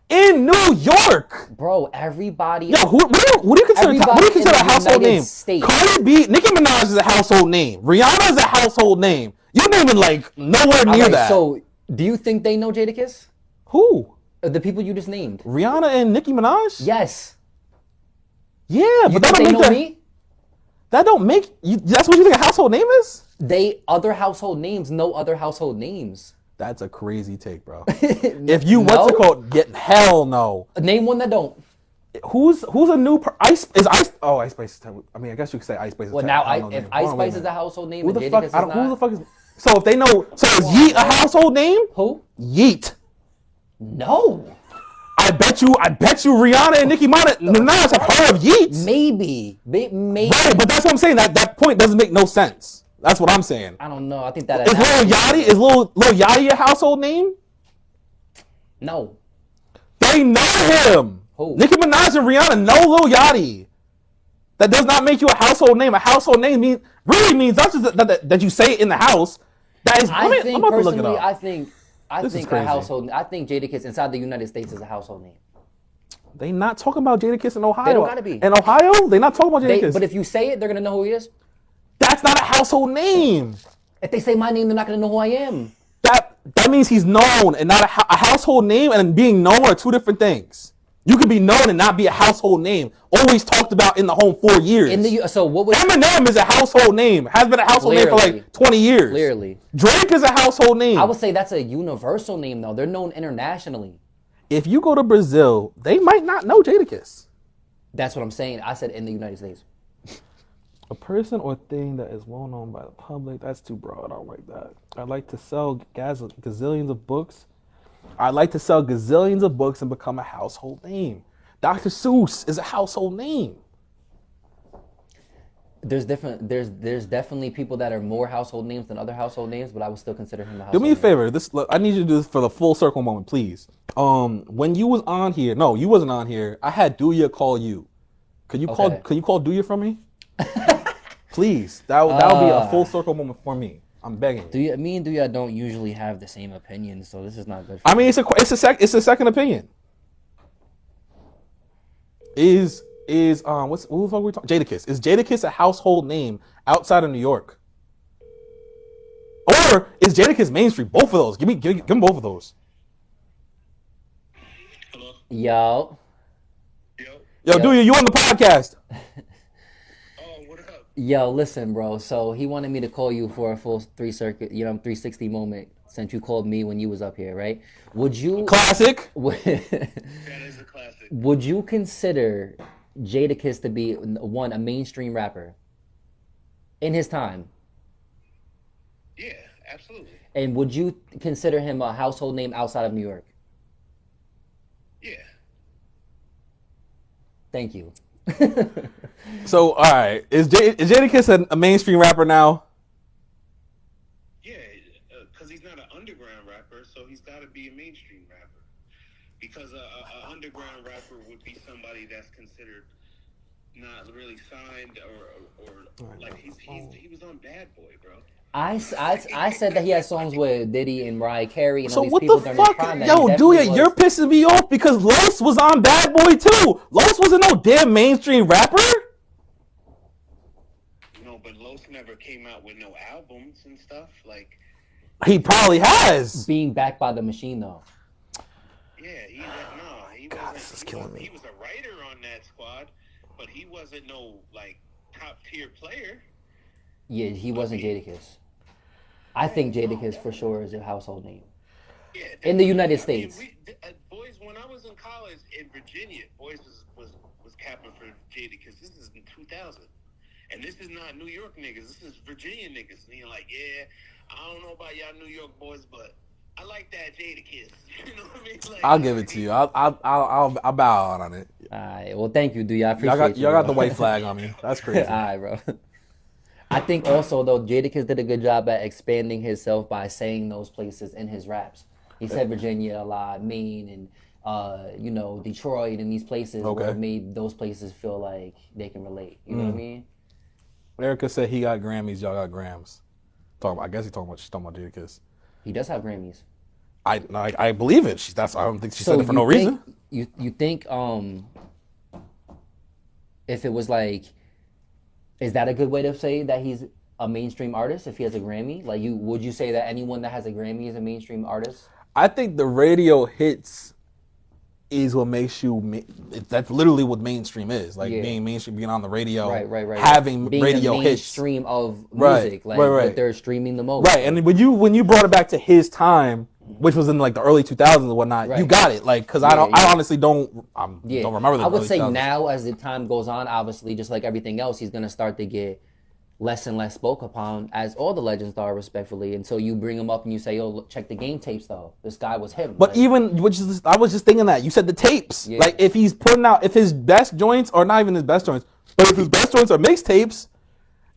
In New York, bro, everybody. Yo, who do you consider a household name? States. Cardi B, Nicki Minaj is a household name. Rihanna is a household name. You're naming nowhere near that. So, do you think they know Jadakiss? Who? The people you just named. Rihanna and Nicki Minaj? Yes. Yeah, but that don't make me. That don't make you. That's what you think a household name is? Other household names know other household names. That's a crazy take, bro. If you what's it called? Get hell no. Name one that don't. Who's a new Ice Spice? Oh, Ice Spice. I mean, I guess you could say Ice Spice. Well, now if Ice Spice is a household name, who the fuck? Is not, who the fuck is? So if they know, so is Yeet a household name? Who? Yeet. No. I bet you Rihanna and Nicki Minaj have heard of Yeet. Maybe. Right, but that's what I'm saying. That point doesn't make no sense. That's what I'm saying. I don't know. I think that is Lil Yachty a household name? No. They know him. Who? Nicki Minaj and Rihanna know Lil Yachty. That does not make you a household name. A household name means not just that you say it in the house. That is. I'm about to look it up. I think a household. I think Jadakiss inside the United States is a household name. They not talking about Jadakiss in Ohio. They don't gotta be. In Ohio, they not talking about Jadakiss. But if you say it, they're gonna know who he is. That's not a household name. If they say my name, they're not gonna know who I am. That means he's known and not a household name, and being known are two different things. You can be known and not be a household name. Always talked about in the home 4 years. So what was Eminem is a household name. Has been a household name for 20 years. Clearly. Drake is a household name. I would say that's a universal name though. They're known internationally. If you go to Brazil, they might not know Jadakiss. That's what I'm saying. I said in the United States. A person or thing that is well known by the public. That's too broad. I don't like that. I like to sell gazillions of books. I like to sell gazillions of books and become a household name. Dr. Seuss is a household name. There's definitely people that are more household names than other household names, but I would still consider him a household name. Do me a favor. I need you to do this for the full circle moment, please. When you was on here, no, you wasn't on here. I had Duya call you. Can you call Duya from me? Please. That would be a full circle moment for me. I'm begging. Me and Duya don't usually have the same opinions, so this is not good. I mean, it's a second opinion. What the fuck are we talking? Jadakiss. Is Jadakiss a household name outside of New York? Or is Jadakiss mainstream? Both of those. Give me both of those. Hello. Yo, Duya, you on the podcast? What up? Yo, listen, bro. So he wanted me to call you for a full 360 moment since you called me when you was up here, right? Would you... Classic. That is a classic. Would you consider Jadakiss to be, a mainstream rapper in his time? Yeah, absolutely. And would you consider him a household name outside of New York? Yeah. Thank you. So, all right, is Jadakiss a mainstream rapper now? Yeah, because he's not an underground rapper, so he's got to be a mainstream rapper. Because a underground rapper would be somebody that's considered not really signed or like he was on Bad Boy, bro. I said that he had songs with Diddy and Mariah Carey and So all these what people the during his fuck? prime. Yo, Duya, you're pissing me off because Los was on Bad Boy too. Los wasn't no damn mainstream rapper. No, but Los never came out with no albums and stuff. Like he probably has. Being backed by the machine though. Yeah, he God, wasn't. this is killing me. He was a writer on that squad, but he wasn't no like top tier player. Yeah, he wasn't Jadakiss. I think Jadakiss for sure is a household name. Yeah, in the United States. Boys, when I was in college in Virginia, boys was capping for Jadakiss. This is in 2000. And this is not New York niggas. This is Virginia niggas. And you're like, yeah, I don't know about y'all New York boys, but I like that Jadakiss. You know what I mean? Like, I'll give it to you. I'll bow out on it. All right. Well, thank you, dude. I appreciate y'all got the white flag on me. That's crazy. All right, bro. I think also though Jadakiss did a good job at expanding himself by saying those places in his raps. He said Virginia a lot, Maine, and Detroit, and these places where made those places feel like they can relate. You know what I mean? Erica said he got Grammys, y'all got Grams. I guess she's talking about Jadakiss. He does have Grammys. I believe it. I don't think she said it for no reason. You think if it was like, is that a good way to say that he's a mainstream artist if he has a Grammy? Like, would you say that anyone that has a Grammy is a mainstream artist? I think the radio hits is what makes you. That's literally what mainstream is. Like being mainstream, being on the radio, right. having being radio the hits, mainstream of music, right. That they're streaming the most. Right, and when you brought it back to his time, which was in like the early 2000s and whatnot, you got it. Like, because I honestly don't remember. I would say 2000s. Now, as the time goes on, obviously, just like everything else, he's gonna start to get less and less spoke upon, as all the legends are, respectfully, until you bring him up and you say, "Yo, look, check the game tapes, though. This guy was him." But I was just thinking that you said the tapes. Yeah. Like, if he's putting out, if his best joints are not even his best joints, but if his best joints are mixtapes,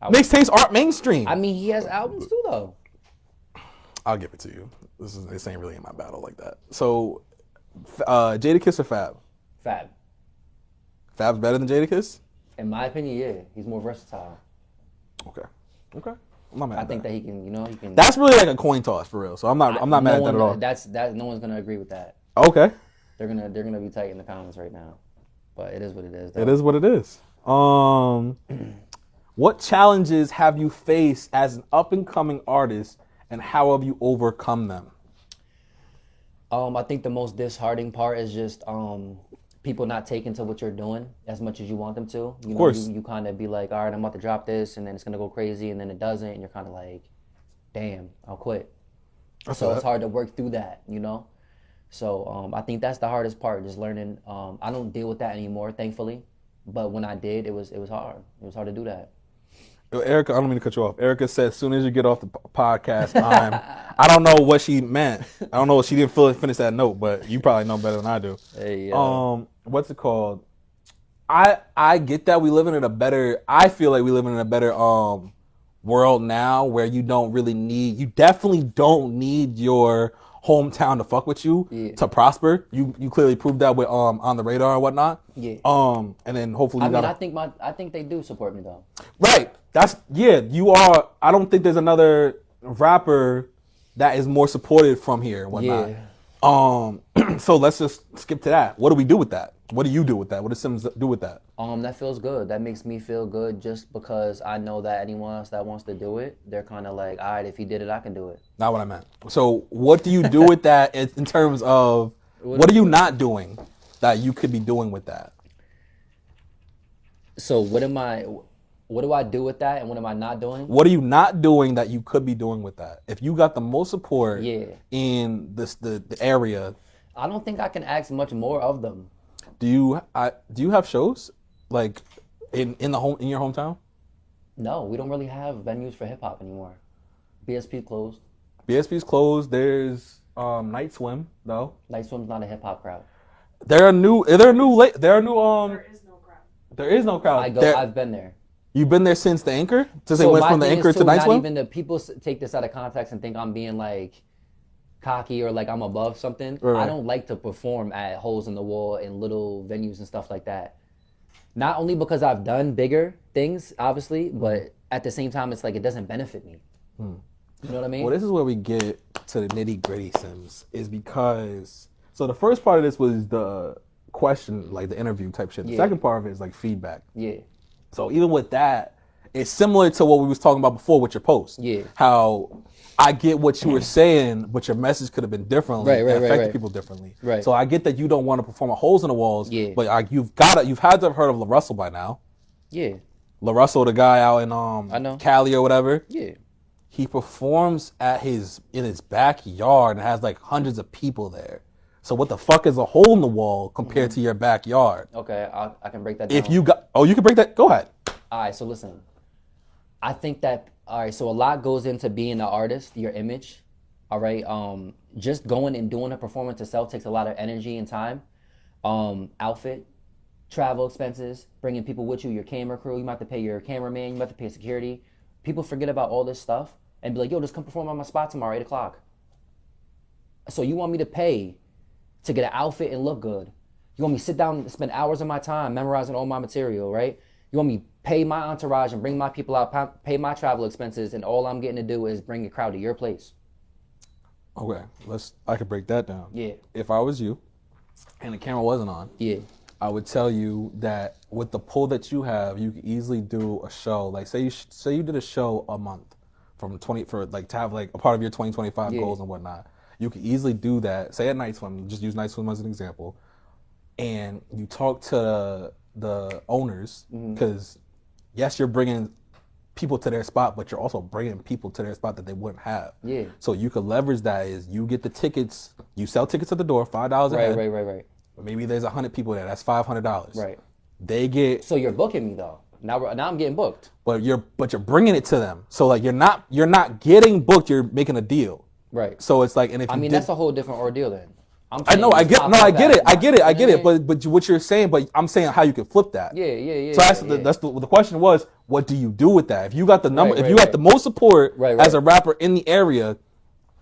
mixtapes aren't mainstream. I mean, he has albums too, though. I'll give it to you. This ain't really in my battle like that. So, Jadakiss or Fab? Fab. Fab's better than Jadakiss? In my opinion, yeah. He's more versatile. Okay. I'm not mad. I think that he can. That's really like a coin toss for real. So I'm not mad at that at all. That no one's gonna agree with that. Okay. They're gonna be tight in the comments right now, but it is what it is. Though. It is what it is. What challenges have you faced as an up and coming artist, and how have you overcome them? I think the most disheartening part is just people not taking to what you're doing as much as you want them to. You know, of course. You kind of be like, all right, I'm about to drop this, and then it's going to go crazy, and then it doesn't, and you're kind of like, damn, I'll quit. So it's hard to work through that, you know? So I think that's the hardest part, just learning. I don't deal with that anymore, thankfully. But when I did, it was hard. It was hard to do that. Erica, I don't mean to cut you off. Erica said, as soon as you get off the podcast, I don't know what she meant. I don't know if she didn't finish that note, but you probably know better than I do. Hey, what's it called? I get that I feel like we live in a better world now where you definitely don't need your hometown to fuck with you to prosper. You clearly proved that with On the Radar and whatnot. Yeah. And then hopefully I think they do support me though. Right. You are. I don't think there's another rapper that is more supported from here and whatnot. Yeah. So let's just skip to that. What do we do with that? What do you do with that? What does Sims do with that? That feels good. That makes me feel good just because I know that anyone else that wants to do it, they're kind of like, all right, if he did it, I can do it. Not what I meant. So what do you do with that in terms of, what are you not doing that you could be doing with that? So what do I do with that and what am I not doing? What are you not doing that you could be doing with that? If you got the most support in the area. I don't think I can ask much more of them. Do you have shows like in your hometown? No, we don't really have venues for hip hop anymore. BSP closed. BSP's closed. There's Night Swim though. Night Swim's not a hip hop crowd. There is no crowd. There is no crowd. I've been there. You've been there since the Anchor? Since they went from the Anchor to Night Swim? Not even the people take this out of context and think I'm being like cocky or like I'm above something. Right. I don't like to perform at holes in the wall and little venues and stuff like that. Not only because I've done bigger things, obviously, but at the same time, it's like it doesn't benefit me. You know what I mean? Well, this is where we get to the nitty gritty, Sims, is because, so the first part of this was the question, like the interview type shit. The second part of it is like feedback. Yeah. So even with that, it's similar to what we was talking about before with your post. Yeah. How I get what you were saying, but your message could have been differently and affected people differently. Right. So I get that you don't want to perform at holes in the walls, but you've had to have heard of La Russell by now. Yeah. La Russell, the guy out in Cali or whatever. Yeah. He performs in his backyard and has like hundreds of people there. So what the fuck is a hole in the wall compared to your backyard? Okay, I can break that down. If you can break that, go ahead. All right, so listen. I think that, so a lot goes into being an artist, your image, all right? Just going and doing a performance itself takes a lot of energy and time. Outfit, travel expenses, bringing people with you, your camera crew, you might have to pay your cameraman, you might have to pay security. People forget about all this stuff and be like, yo, just come perform on my spot tomorrow, 8 o'clock. So you want me to pay to get an outfit and look good. You want me to sit down and spend hours of my time memorizing all my material, right? You want me to pay my entourage and bring my people out, pay my travel expenses, and all I'm getting to do is bring a crowd to your place. Okay, I could break that down. Yeah. If I was you and the camera wasn't on, I would tell you that with the pull that you have, you could easily do a show. Like say you did a show a month to have like a part of your 2025 goals and whatnot. You can easily do that. Say at Night Swim, just use Night Swim as an example, and you talk to the owners because yes, you're bringing people to their spot, but you're also bringing people to their spot that they wouldn't have. Yeah. So you could leverage that is you get the tickets, you sell tickets at the door, $5 a head. Right. Maybe there's 100 people there. That's $500. Right. They get. So you're booking me though. Now I'm getting booked. But you're bringing it to them. So like you're not getting booked. You're making a deal. Right. So it's like, and if that's a whole different ordeal then. I know, I get it. But what you're saying, but I'm saying how you can flip that. Yeah. So that's the question was, what do you do with that? If you got the number, if you got the most support as a rapper in the area,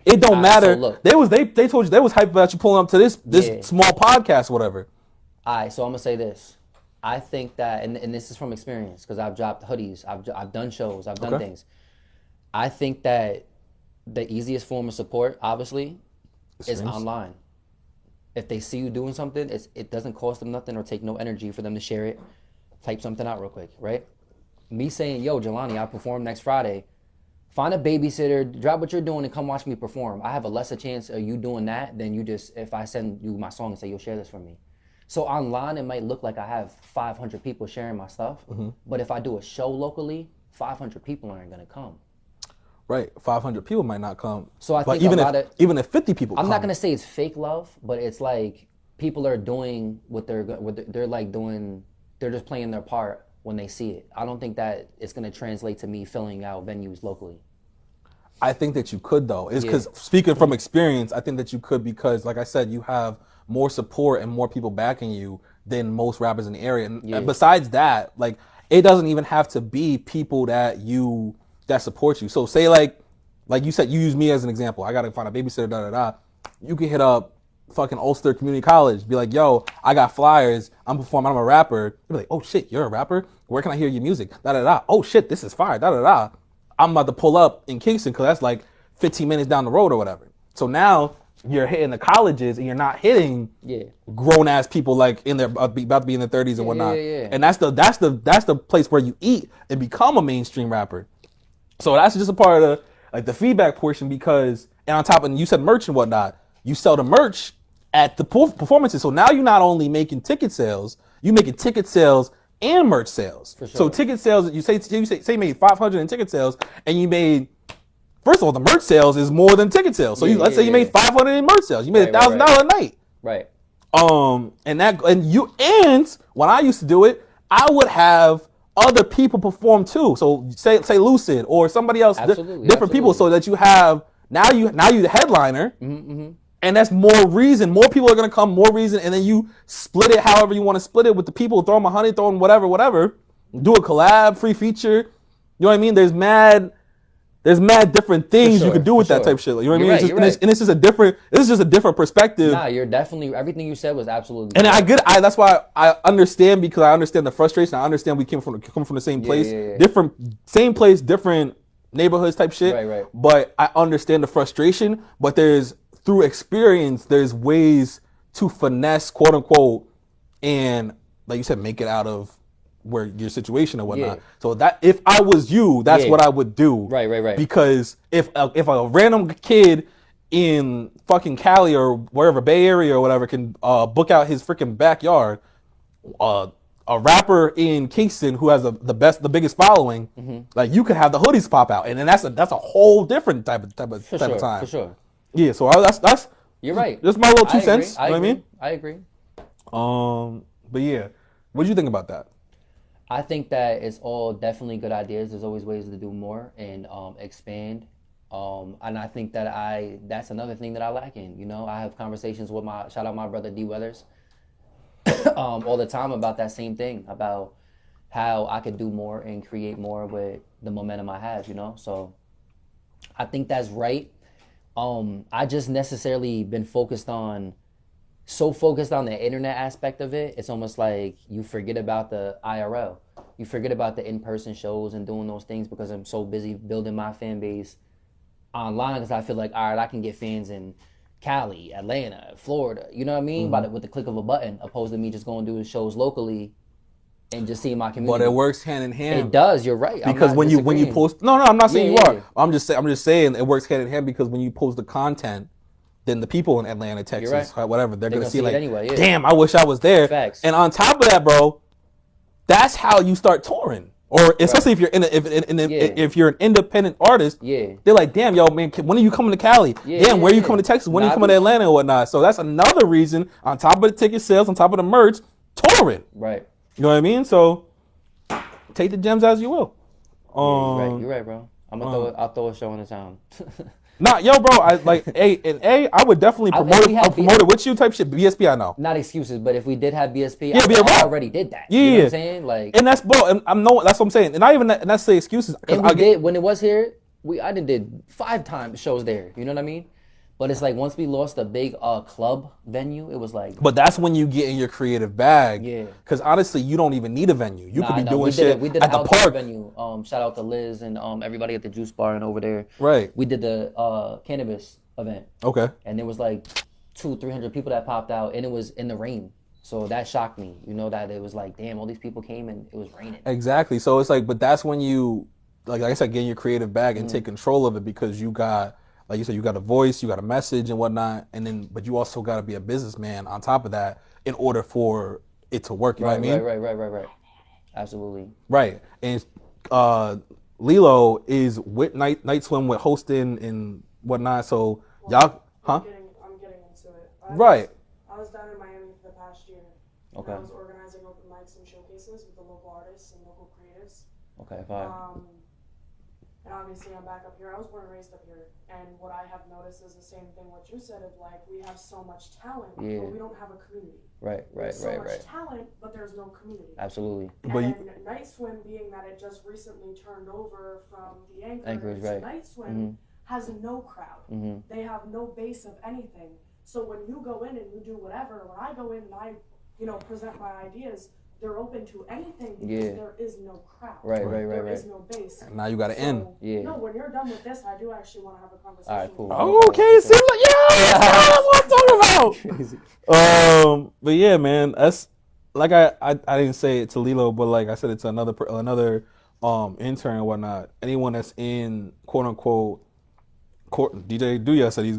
it don't matter. So look, they told you they was hyped about you pulling up to this small podcast, whatever. All right, so I'm gonna say this. I think that, and this is from experience because I've dropped hoodies, I've done shows, I've done things. I think that the easiest form of support, obviously, is online. If they see you doing something, it doesn't cost them nothing or take no energy for them to share it. Type something out real quick, right? Me saying, yo, Jalani, I'll perform next Friday. Find a babysitter, drop what you're doing, and come watch me perform. I have a lesser chance of you doing that than you just, if I send you my song and say, yo, share this for me. So online, it might look like I have 500 people sharing my stuff, but if I do a show locally, 500 people aren't gonna come. Right, 500 people might not come. So I think even if 50 people I'm not gonna say it's fake love, but it's like people are doing what they're like doing. They're just playing their part when they see it. I don't think that it's gonna translate to me filling out venues locally. I think that you could though. It's because speaking from experience, I think that you could because, like I said, you have more support and more people backing you than most rappers in the area. And besides that, like it doesn't even have to be people that support you. So say like you said, you use me as an example. I gotta find a babysitter, You can hit up fucking Ulster Community College, be like, yo, I got flyers, I'm performing, I'm a rapper. You'll be like, oh shit, you're a rapper? Where can I hear your music? Oh shit, this is fire, I'm about to pull up in Kingston because that's like 15 minutes down the road or whatever. So now you're hitting the colleges and you're not hitting grown ass people like in their about to be in their 30s and whatnot. And that's the place where you eat and become a mainstream rapper. So that's just a part of the feedback portion because, and on top of, you said merch and whatnot, you sell the merch at the performances. So now you're not only making ticket sales, you're making ticket sales and merch sales. For sure. So ticket sales, you say you made 500 in ticket sales and you made, first of all, the merch sales is more than ticket sales. So let's say you made 500 in merch sales. You made $1,000 a night. Right. And when I used to do it, I would have other people perform too. So say Lucid or somebody else, different people, so that you have now you the headliner, and And that's more reason. More people are gonna come, more reason, and then you split it however you want to split it with the people. Throw them 100, throw them whatever. Do a collab, free feature. You know what I mean? There's mad different things you could do with that type of shit. You know what I mean? And it's just a different perspective. Nah, you're definitely, everything you said was absolutely and that's why I understand, because I understand the frustration. I understand we come from the same place, same place, different neighborhoods type shit. Right. But I understand the frustration, but through experience, there's ways to finesse, quote unquote, and like you said, make it out of where your situation or whatnot. So that if I was you, that's what I would do. Right. Because if a random kid in fucking Cali or wherever, Bay Area or whatever, can book out his freaking backyard, a rapper in Kingston who has the biggest following, like you could have the hoodies pop out, and then that's a whole different type of time. For sure. Yeah, so that's you're right. Just my little 2 cents. I You know what I mean? I agree. But yeah, what do you think about that? I think that it's all definitely good ideas. There's always ways to do more and expand. And I think that that's another thing that I lack in. You know, I have conversations with shout out my brother D Weathers all the time about that same thing, about how I could do more and create more with the momentum I have, you know? So I think that's right. I just necessarily been focused on the internet aspect of it. It's almost like you forget about the IRL. You forget about the in-person shows and doing those things because I'm so busy building my fan base online, because I feel like, all right, I can get fans in Cali, Atlanta, Florida, you know what I mean? With the click of a button, opposed to me just going to do shows locally and just seeing my community. But it works hand in hand. It does. You're right. Because when you post, no, I'm not saying you are. I'm just saying it works hand in hand, because when you post the content, then the people in Atlanta, Texas, whatever, they're gonna see like, anyway, damn, I wish I was there. Facts. And on top of that, bro, that's how you start touring. Or especially if you're if you're an independent artist, they're like, damn, yo, man, when are you coming to Cali? Damn, where are you coming to Texas? When are you coming to Atlanta and whatnot? So that's another reason, on top of the ticket sales, on top of the merch, touring. Right. You know what I mean? So take the gems as you will. You're right, bro. I'll throw a show in the town. Nah, yo, bro, I would definitely promote it with you type shit. BSP, I know. Not excuses, but if we did have BSP, I already did that. Yeah. You know what I'm saying? Like, and that's, bro, and that's what I'm saying. And not even that, say excuses. And we did, when it was here, I did 5 times shows there. You know what I mean? But it's like, once we lost a big club venue, it was like... But that's when you get in your creative bag. Yeah. Because honestly, you don't even need a venue. You could be doing shit we did at the park. Venue. Shout out to Liz and everybody at the juice bar and over there. Right. We did the cannabis event. Okay. And there was like 200-300 people that popped out, and it was in the rain. So that shocked me. You know, that it was like, damn, all these people came and it was raining. Exactly. So it's like, but that's when you, like I said, get in your creative bag and take control of it, because you got... Like you said, you got a voice, you got a message and whatnot, but you also got to be a businessman on top of that in order for it to work. You know what I mean? Right. Absolutely. Right. And Lilo is with Night Swim with hosting and whatnot. So y'all, I'm getting into it. I was down in Miami for the past year. Okay. I was organizing open mics and showcases with the local artists and local creatives. Okay, fine. And obviously I'm back up here. I was born and raised up here. And what I have noticed is the same thing what you said, of like, we have so much talent, but we don't have a community. Right. So much talent, but there's no community. Absolutely. And Night Swim, being that it just recently turned over from the Anchorage to Night Swim, has no crowd. They have no base of anything. So when you go in and you do whatever, when I go in and I, present my ideas, they're open to anything because there is no crowd. Right. There is no base. And now you got to end. No, when you're done with this, I do actually want to have a conversation. All right, cool. Okay, see, that's what I'm talking about. But yeah, man, that's like I didn't say it to Lilo, but like I said it to another intern and whatnot. Anyone that's in quote unquote DJ Duya said he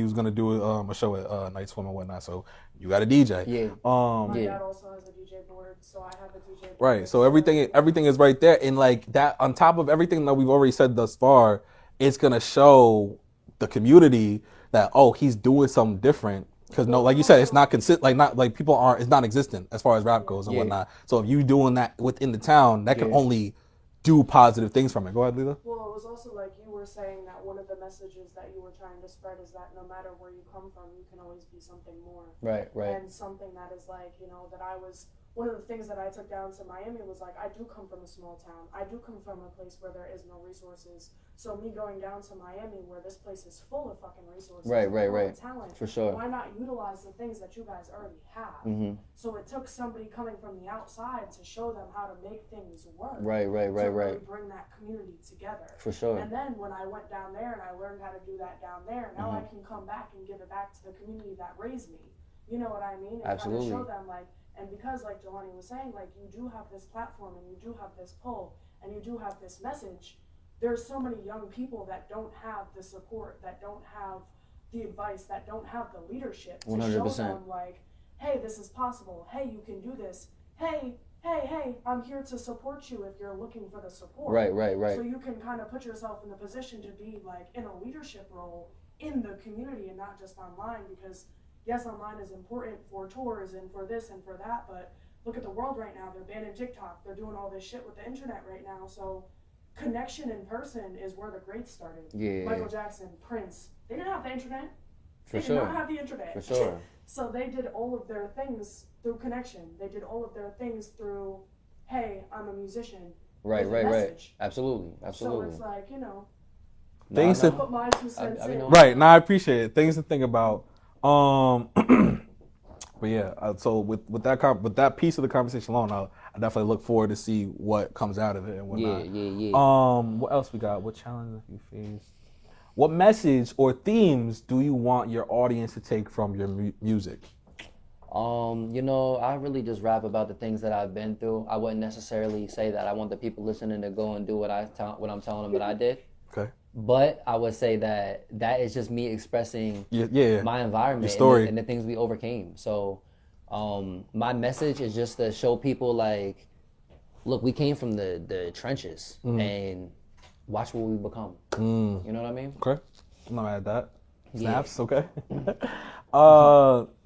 was gonna do a show at Night Swim and whatnot. So you got a DJ. My dad also has a DJ board, so I have a DJ board. Right. So everything is right there, and like that, on top of everything that we've already said thus far, it's gonna show the community that he's doing something different. Because like you said, it's not it's not existent as far as rap goes and whatnot. So if you doing that within the town, that can only do positive things from it. Go ahead, Lila. Well, it was also like you were saying that one of the messages that you were trying to spread is that no matter where you come from, you can always be something more. Right. And something that is like, that I was, one of the things that I took down to Miami was like, I do come from a small town. I do come from a place where there is no resources. So me going down to Miami, where this place is full of fucking resources, right, of talent, for sure. Why not utilize the things that you guys already have? So it took somebody coming from the outside to show them how to make things work. Right. Really bring that community together. For sure. And then when I went down there and I learned how to do that down there, now I can come back and give it back to the community that raised me. You know what I mean? And Absolutely. kind of show them like, and because like Jalani was saying, like you do have this platform and you do have this pull and you do have this message. There's so many young people that don't have the support, that don't have the advice, that don't have the leadership to 100%. show them like, hey, this is possible. Hey, you can do this. Hey, I'm here to support you if you're looking for the support. Right. So you can kind of put yourself in the position to be like in a leadership role in the community and not just online, because yes, online is important for tours and for this and for that, but look at the world right now. They're banning TikTok. They're doing all this shit with the internet right now. So connection in person is where the greats started. Yeah. Michael Jackson, Prince. They didn't have the internet. For They sure. did not have the internet. For sure. So they did all of their things through connection. They did all of their things through, hey, I'm a musician. Right. Message. Absolutely. So it's like, Things to put my 2 cents in. Right. Now I appreciate it. Things to think about. But yeah, so with that piece of the conversation alone, I definitely look forward to see what comes out of it and whatnot. Yeah. What else we got? What challenges have you faced? What message or themes do you want your audience to take from your music? I really just rap about the things that I've been through. I wouldn't necessarily say that I want the people listening to go and do what I'm telling them that I did. Okay. But I would say that is just me expressing my environment, your story, and the things we overcame. So my message is just to show people like, look, we came from the trenches and watch what we become. You know what I mean? Okay. I'm not mad at that. Snaps, Yeah. Okay.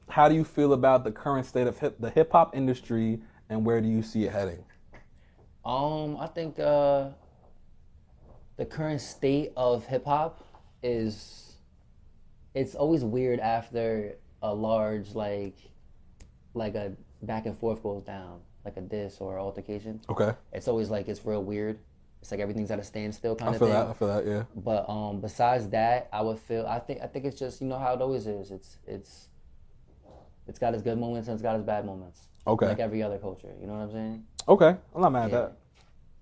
How do you feel about the current state of the hip hop industry, and where do you see it heading? I think the current state of hip hop it's always weird after a large like a back and forth goes down, like a diss or altercation. Okay. It's always like it's real weird. It's like everything's at a standstill kind of thing. I feel that, yeah. But besides that, I think it's just how it always is. It's got its good moments and it's got its bad moments. Okay. Like every other culture, you know what I'm saying? Okay, I'm not mad at that.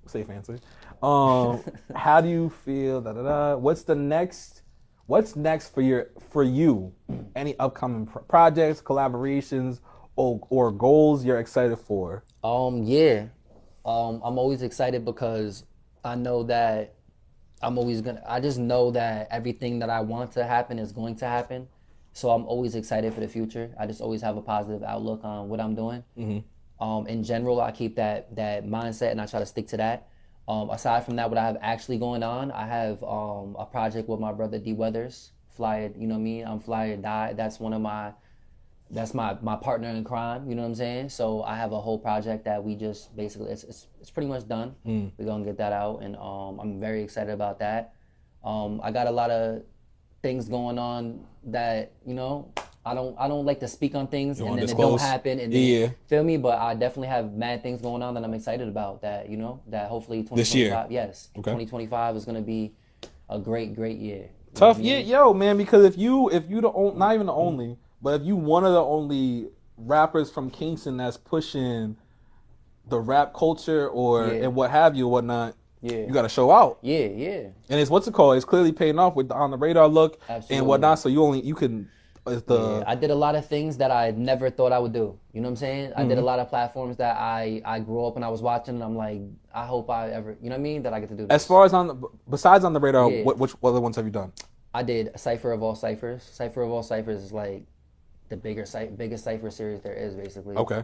Safe answer. How do you feel? What's next for you? Any upcoming projects, collaborations, or goals you're excited for? I'm always excited because I know that I just know that everything that I want to happen is going to happen. So I'm always excited for the future. I just always have a positive outlook on what I'm doing. Mm-hmm. In general, I keep that mindset and I try to stick to that. Aside from that, what I have actually going on, I have a project with my brother D Weathers, Fly It, you know me, I'm Fly It Die. That's my partner in crime, you know what I'm saying? So I have a whole project that we just basically, it's pretty much done. We're gonna get that out and I'm very excited about that. I got a lot of things going on that, I don't like to speak on things and then it don't happen and then, feel me? But I definitely have mad things going on that I'm excited about that, that hopefully 2025, this year. Yes, okay. 2025 is gonna be a great year. Tough year, yo, man, because if you not even the only, but if you one of the only rappers from Kingston that's pushing the rap culture and what have you, whatnot, you got to show out. Yeah. And it's clearly paying off with the on the radar look. Absolutely. And whatnot. So you can. I did a lot of things that I never thought I would do. You know what I'm saying? I did a lot of platforms that I grew up and I was watching, and I'm like, I hope I ever, you know what I mean, that I get to do this. As far as besides on the radar, what other ones have you done? I did Cypher of All Cyphers. Cypher of All Cyphers is like the biggest Cypher series there is, basically. Okay.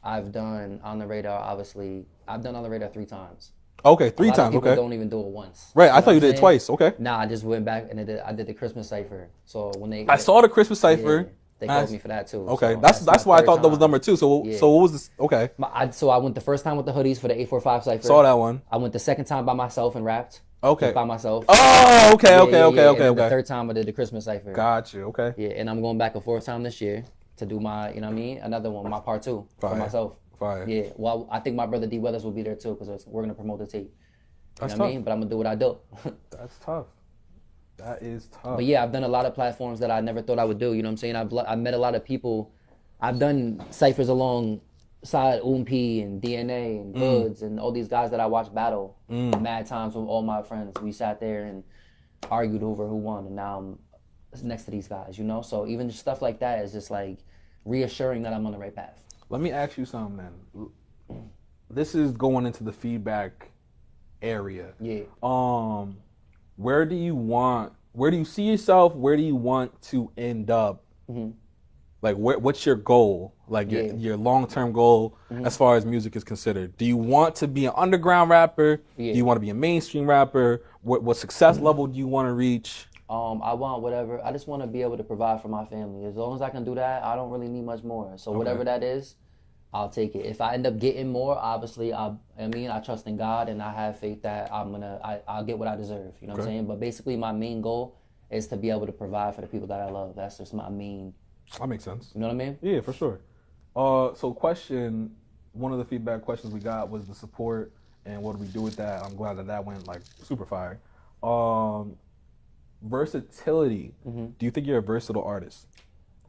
I've done On the Radar, obviously. I've done On the Radar 3 times. Okay, 3 times, people don't even do it once. Right, I thought you did it twice, okay. Nah, I just went back and I did the Christmas Cypher. So when I saw the Christmas Cypher, They called me for that too. Okay, So that's why I thought that was number 2. So Yeah. so what was this? Okay, So I went the first time with the hoodies for the 845 cipher. saw that one. I went the second time by myself and rapped. Okay, Just by myself. Oh, okay. And then The the third time I did the Christmas cipher. Got you. Okay. Yeah, and I'm going back a fourth time this year to do my, you know what I mean, another one, my part 2 for myself. Fire. Yeah, well, I think my brother D Weathers will be there too because we're gonna promote the tape. You That's know what I tough. mean? But I'm gonna do what I do. That's tough. That is tough. But yeah, I've done a lot of platforms that I never thought I would do. You know what I'm saying? I've met a lot of people. I've done ciphers alongside P and DNA and Goods and all these guys that I watched battle mad times with all my friends. We sat there and argued over who won, and now I'm next to these guys, you know? So even just stuff like that is just like reassuring that I'm on the right path. Let me ask you something, man. This is going into the feedback area. Yeah. Where do you see yourself? Where do you want to end up? Like, what's your goal? Like, your long-term goal as far as music is considered? Do you want to be an underground rapper? Do you want to be a mainstream rapper? What success level do you want to reach? I want whatever. I just want to be able to provide for my family. As long as I can do that, I don't really need much more. So whatever that is, I'll take it. If I end up getting more, obviously, I trust in God and I have faith that I'll get what I deserve. You know what I'm saying? But basically, my main goal is to be able to provide for the people that I love. That's just my main. That makes sense. You know what I mean? Yeah, for sure. So one of the feedback questions we got was the support and what do we do with that. I'm glad that went like super fire. Versatility. Do you think you're a versatile artist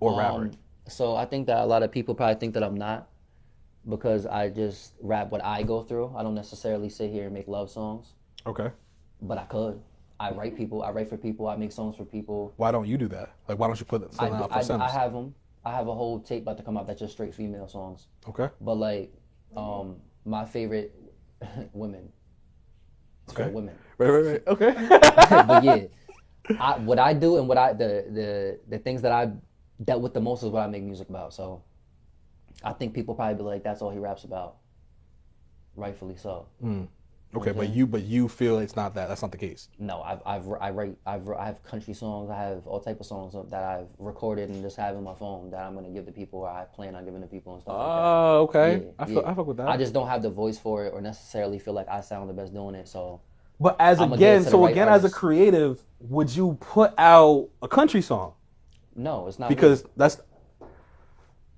or rapper? So I think that a lot of people probably think that I'm not because I just rap what I go through. I don't necessarily sit here and make love songs. Okay. But I could. I write for people. I make songs for people. Why don't you do that? Like, why don't you put something out for Sims? I have them. I have a whole tape about to come out that's just straight female songs. Okay. But like, my favorite women. It's for women. Right. Okay. But yeah, what I do and the things that I dealt with the most is what I make music about. So I think people probably be like, that's all he raps about. Rightfully so. Okay, but you feel it's not that. That's not the case. No, I have country songs. I have all type of songs that I've recorded and just have in my phone that I'm gonna give to people, or I plan on giving to people and stuff like that. Oh, okay. Yeah, I fuck with that. I just don't have the voice for it, or necessarily feel like I sound the best doing it. So. But as a creative, would you put out a country song? No, it's not. Because that's.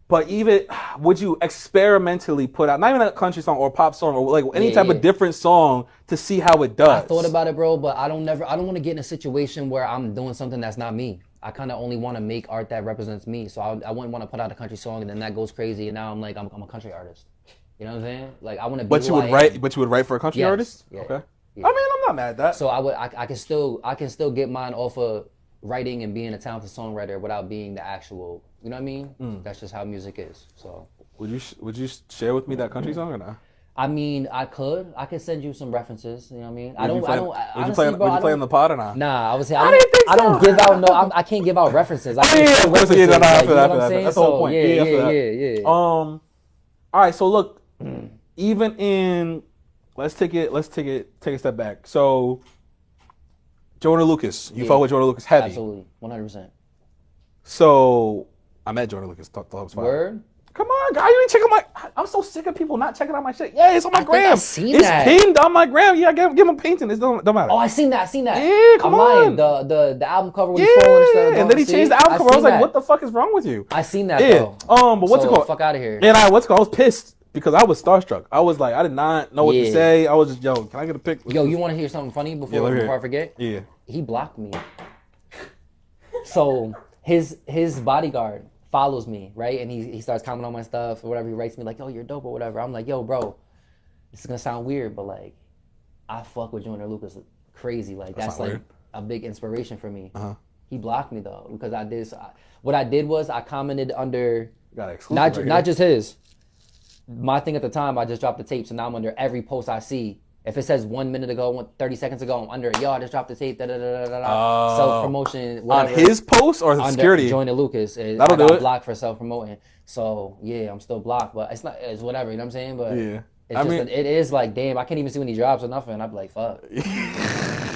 But even, would you experimentally put out, not even a country song or a pop song or like any type of different song to see how it does? I thought about it, bro, but I don't want to get in a situation where I'm doing something that's not me. I kind of only want to make art that represents me. So I wouldn't want to put out a country song and then that goes crazy and now I'm like, I'm a country artist. You know what I'm saying? Like I want to be But you would write for a country artist? Yeah. Okay. Yeah. I mean, I'm not mad at that. So I can still get mine off of writing and being a talented songwriter without being the actual, you know what I mean? That's just how music is. So would you share with me that country song or not? I mean, I could send you some references. You know what I mean? Would you play on the pod or not? Nah, I would say I don't give out I can't give out references. I can't share references. You know what I'm saying? That's the whole point. Yeah. All right, so look, even in let's take a step back. So Joyner Lucas, you fuck with Joyner Lucas heavy. Absolutely, 100%. So I met Joyner Lucas. Thought it was fire. Word? Come on, guy, you ain't checking my. I'm so sick of people not checking out my shit. Yeah, it's on my gram. I seen that. It's pinned on my gram. Yeah, give him a painting. It don't matter. Oh, I seen that. Yeah, come on. The album cover was falling and stuff. And then he changed the album cover. I was like, what the fuck is wrong with you? I seen that though. But what's it called? Fuck out of here. And I was pissed because I was starstruck. I was like, I did not know what to say. I was just, yo, can I get a pic? Yo, you want to hear something funny before I forget? Yeah. He blocked me. So his bodyguard follows me, right? And he starts commenting on my stuff or whatever. He writes me like, yo, you're dope or whatever. I'm like, yo, bro, this is gonna sound weird, but like, I fuck with Joyner Lucas crazy. Like that's like weird. A big inspiration for me. He blocked me though because what I did was I commented under not just his. My thing at the time, I just dropped the tape, so now I'm under every post I see. If it says 1 minute ago, 30 seconds ago, I'm under it. Yo, I just dropped the tape. Self-promotion. Whatever. On his post or his security? Joyner Lucas. I got blocked for self-promoting. So, yeah, I'm still blocked. But it's whatever, you know what I'm saying? But It is like, damn, I can't even see when he drops or nothing. I'm like, fuck.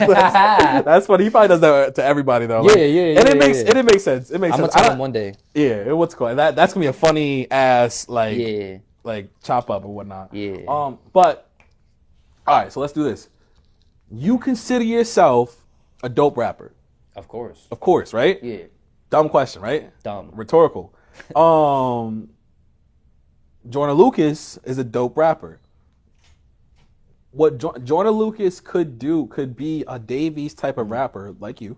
That's funny. He probably does that to everybody though. Yeah, yeah, and it makes sense. It makes sense. I'm sense. gonna tell him one day. Yeah, what's cool. That's gonna be a funny ass like chop up or whatnot. Yeah. But all right, so let's do this. You consider yourself a dope rapper? Of course. Of course, right? Yeah. Dumb question, right? Dumb. Rhetorical. Joyner Lucas is a dope rapper. What Joyner Lucas could be a Davies type of rapper like you,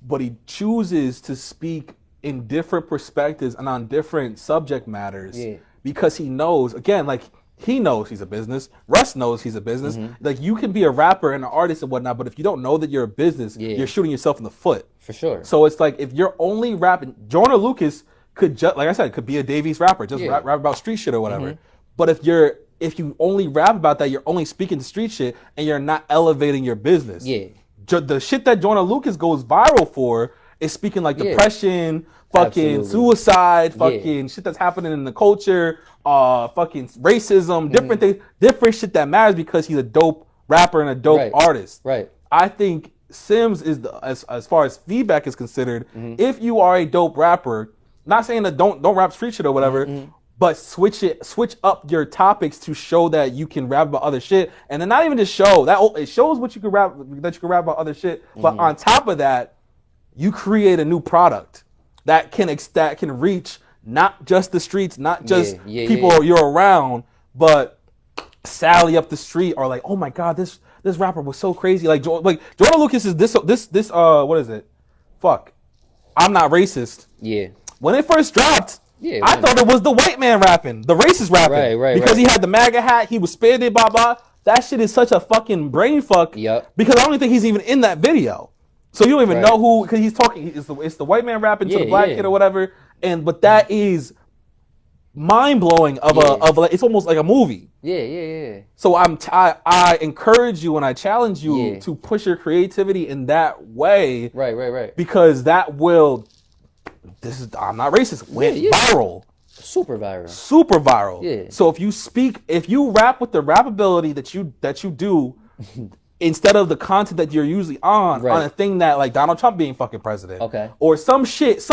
but he chooses to speak in different perspectives and on different subject matters because he knows, again, like he knows he's a business. Russ knows he's a business. Like you can be a rapper and an artist and whatnot, but if you don't know that you're a business, you're shooting yourself in the foot. For sure. So it's like if you're only rapping, Joyner Lucas could like I said, could be a Davies rapper, just rap about street shit or whatever. But if you only rap about that, you're only speaking to street shit and you're not elevating your business. Yeah. The shit that Joyner Lucas goes viral for is speaking like depression, fucking suicide, fucking shit that's happening in the culture, fucking racism, different things, different shit that matters because he's a dope rapper and a dope artist. Right. I think Sims is as far as feedback is considered, if you are a dope rapper, not saying that don't rap street shit or whatever, but switch up your topics to show that you can rap about other shit, and then not even just show that it shows what you can rap about other shit, but on top of that, you create a new product that can reach not just the streets, not just people you're around, but Sally up the street or like, oh my god, this rapper was so crazy. Like Joyner Lucas is this what is it? Fuck, I'm not racist. Yeah. When it first dropped, I thought it was the white man rapping, the racist rapping. Right. Because he had the MAGA hat, he was spitting, blah, blah. That shit is such a fucking brain fuck. Yep. Because I don't even think he's even in that video. So you don't even know who, because he's talking, it's the white man rapping to the black kid or whatever. But that is mind blowing it's almost like a movie. Yeah. So I encourage you and I challenge you to push your creativity in that way. Right. Because that will, I'm not racist, went viral. Super viral. Yeah. So if you rap with the rap ability that you do, instead of the content that you're usually on a thing that like Donald Trump being fucking president. Okay. Or some shit.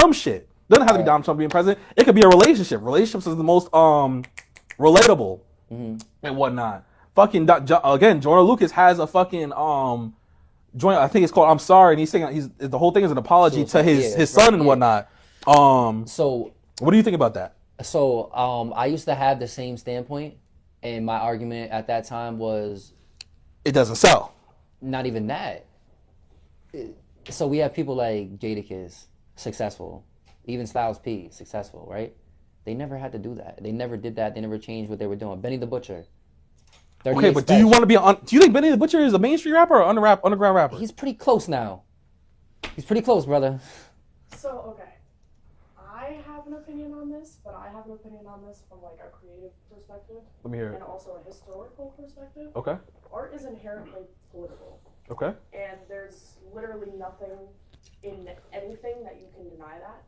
Doesn't have to be Donald Trump being president. It could be a relationship. Relationships is the most relatable and whatnot. Fucking again, Joyner Lucas has a fucking joint. I think it's called "I'm Sorry," and he's saying the whole thing is an apology to his son and whatnot. So what do you think about that? So I used to have the same standpoint, and my argument at that time was it doesn't sell. Not even that. So we have people like Jadakiss, successful. Even Styles P, successful, right? They never had to do that. They never did that. They never changed what they were doing. Benny the Butcher. Okay, but do you want to be on? Do you think Benny the Butcher is a mainstream rapper or underground rapper? He's pretty close now. He's pretty close, brother. So, okay. I have an opinion on this, but I have an opinion on this from like a creative perspective. Let me hear it. And also a historical perspective. Okay. Art is inherently political. Okay. And there's literally nothing in anything that you can deny that.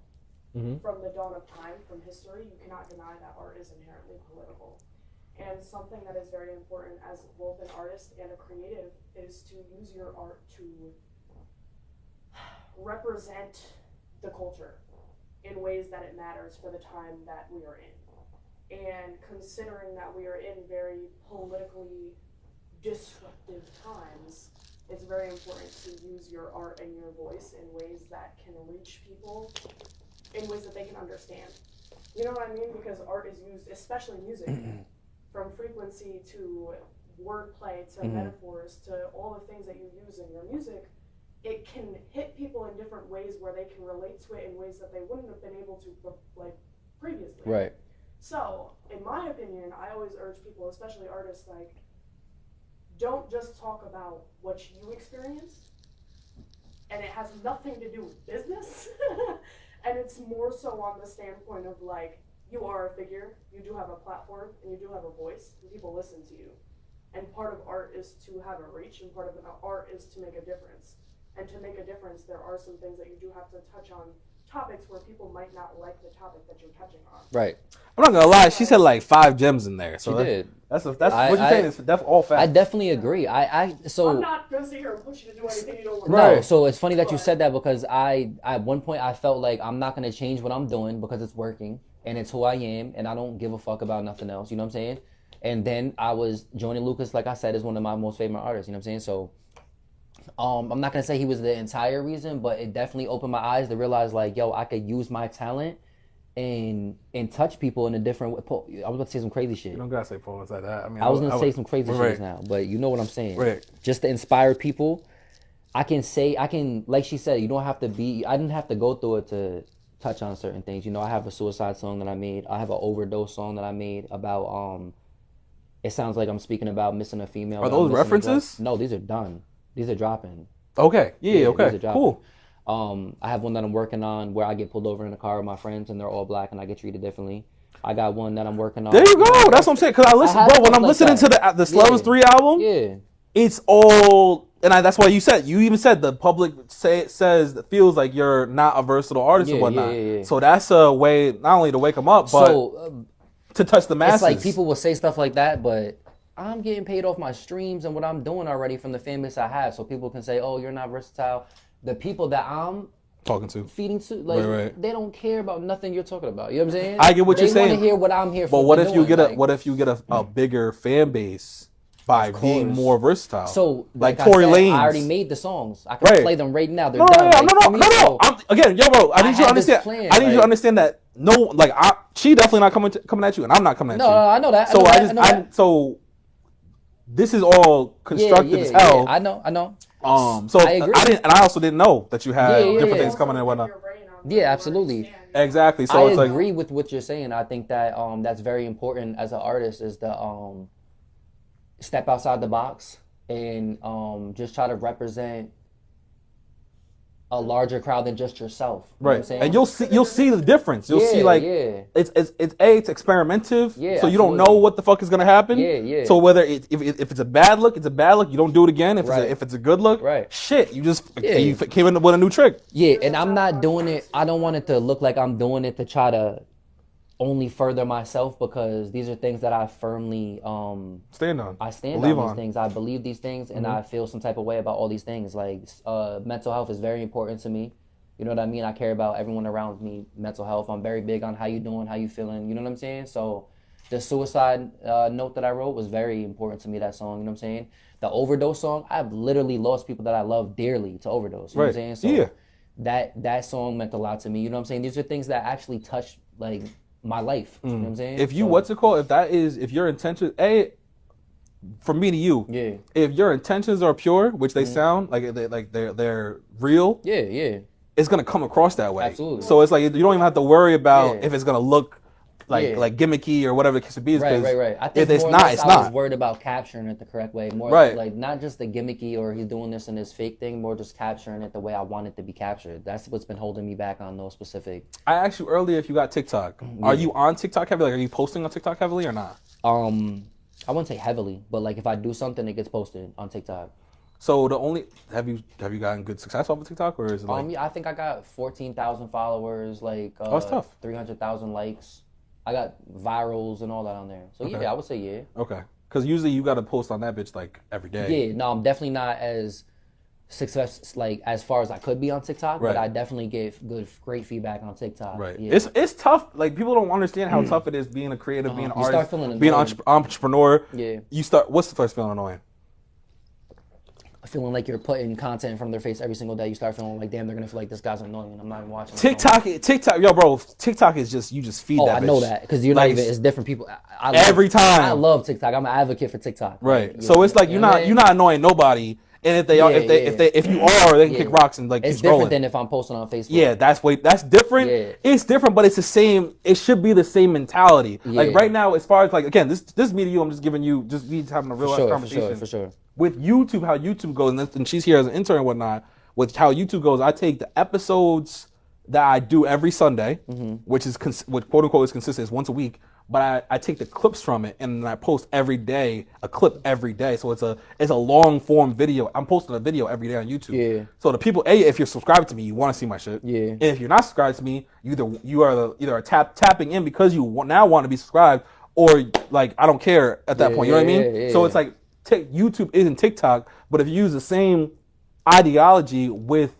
From the dawn of time, from history, you cannot deny that art is inherently political. And something that is very important as both an artist and a creative is to use your art to represent the culture in ways that it matters for the time that we are in. And considering that we are in very politically disruptive times, it's very important to use your art and your voice in ways that can reach people in ways that they can understand. You know what I mean? Because art is used, especially music, from frequency to wordplay to metaphors to all the things that you use in your music. It can hit people in different ways where they can relate to it in ways that they wouldn't have been able to like previously. Right. So, in my opinion, I always urge people, especially artists, like, don't just talk about what you experienced, and it has nothing to do with business. And it's more so on the standpoint of like, you are a figure, you do have a platform, and you do have a voice, and people listen to you. And part of art is to have a reach, and part of art is to make a difference. And to make a difference, there are some things that you do have to touch on topics where people might not like the topic that you're touching on. Right. I'm not gonna lie. She said like 5 gems in there. So She did. That's what you're saying is all facts. I definitely agree. So I'm not gonna sit here and push you to do anything you don't want. No, so it's funny that you said that because at one point I felt like I'm not gonna change what I'm doing because it's working and it's who I am and I don't give a fuck about nothing else. You know what I'm saying? And then I was joining Lucas, like I said, is one of my most favorite artists. You know what I'm saying? So I'm not gonna say he was the entire reason, but it definitely opened my eyes to realize like, yo, I could use my talent and touch people in a different way. I was about to say some crazy shit. You don't gotta say pause like that. I mean, I was gonna say some crazy shit now, but you know what I'm saying. Right. Just to inspire people. I can, like she said, you don't have to be, I didn't have to go through it to touch on certain things. You know, I have a suicide song that I made. I have an overdose song that I made about, it sounds like I'm speaking about missing a female. Are those references? No, these are done. These are dropping. Okay. Yeah, okay. These are cool. I have one that I'm working on where I get pulled over in a car with my friends and they're all black and I get treated differently. I got one that I'm working on. There you go. That's what I'm saying. Because I listen, bro, when I'm listening to the Slums 3 album, it's all, and that's why you even said the public feels like you're not a versatile artist or whatnot. So that's a way not only to wake them up, but to touch the masses. It's like people will say stuff like that, but I'm getting paid off my streams and what I'm doing already from the fan base I have. So people can say, oh, you're not versatile. The people that I'm talking to, feeding to, like they don't care about nothing you're talking about. You know what I'm saying? I get what you're saying. They want to hear what I'm here for. But what if you get a bigger fan base by being more versatile? So like Tory Lanez, I already made the songs. I can play them right now. They're done. No. Again, yo, bro, I need you to understand. I need you to understand that she definitely not coming at you, and I'm not coming at you. No, I know that. So this is all constructive as hell. I know. So I agree. I also didn't know that you had different things coming in and whatnot. Yeah, absolutely. Exactly. So I agree with what you're saying. I think that that's very important as an artist is to step outside the box and just try to represent a larger crowd than just yourself. You know what I'm saying? And you'll see the difference. You'll see it's experimentative. So you don't know what the fuck is gonna happen. So whether if it's a bad look, it's a bad look. You don't do it again. If it's a good look, shit, you just you came in with a new trick. Yeah, and I'm not doing it. I don't want it to look like I'm doing it to try to only further myself because these are things that I firmly stand on. I stand on these things. I believe these things, and I feel some type of way about all these things. Like mental health is very important to me. You know what I mean? I care about everyone around me. Mental health. I'm very big on how you doing, how you feeling. You know what I'm saying? So the suicide note that I wrote was very important to me. That song. You know what I'm saying? The overdose song. I've literally lost people that I love dearly to overdose. You know what I'm saying? So that song meant a lot to me. You know what I'm saying? These are things that actually touch like my life. You know what I'm saying? If if your intention, from me to you, if your intentions are pure, which they sound like they're real, it's gonna come across that way. Absolutely. So it's like you don't even have to worry about if it's gonna look like gimmicky or whatever the case be. Right. I think if it's more not, or less I was worried about capturing it the correct way. More like not just the gimmicky or he's doing this and this fake thing, more just capturing it the way I want it to be captured. That's what's been holding me back on those specific. I asked you earlier if you got TikTok. Are you on TikTok heavily? Like, are you posting on TikTok heavily or not? I wouldn't say heavily, but like if I do something, it gets posted on TikTok. So have you gotten good success off of TikTok or is it like? I think I got 14,000 followers, like that's tough. 300,000 likes. I got virals and all that on there. So I would say Okay. Because usually you got to post on that bitch like every day. Yeah, no, I'm definitely not as as far as I could be on TikTok, but I definitely gave great feedback on TikTok. Right. Yeah. It's tough. Like people don't understand how tough it is being a creative, being an artist, start feeling being an entrepreneur. Yeah. What's the first feeling annoying? Feeling like you're putting content in front of their face every single day. You start feeling like, damn, they're gonna feel like this guy's annoying and I'm not even watching. TikTok, yo, bro. TikTok is just you just feed that. Oh, I know that because you're not even. It's different people. Every time. I love TikTok. I'm an advocate for TikTok. Right. Like, so it's like you're not annoying nobody. And if you are, they can kick rocks and like it's keep different scrolling. than if I'm posting on Facebook. Yeah, that's different. Yeah. It's different, but it's the same. It should be the same mentality. Yeah. Like right now, as far as like again, this me to you, I'm just giving you me having a real conversation. For sure. With YouTube, how YouTube goes, and she's here as an intern and whatnot. With how YouTube goes, I take the episodes that I do every Sunday, which is what quote unquote is consistent, is once a week. but I take the clips from it and I post every day, a clip every day. So it's a long form video. I'm posting a video every day on YouTube. Yeah. So the people, if you're subscribed to me, you want to see my shit. Yeah. And if you're not subscribed to me, you are either tapping in because you now want to be subscribed, or like I don't care at that point. You know what I mean? Yeah, so it's like YouTube isn't TikTok, but if you use the same ideology with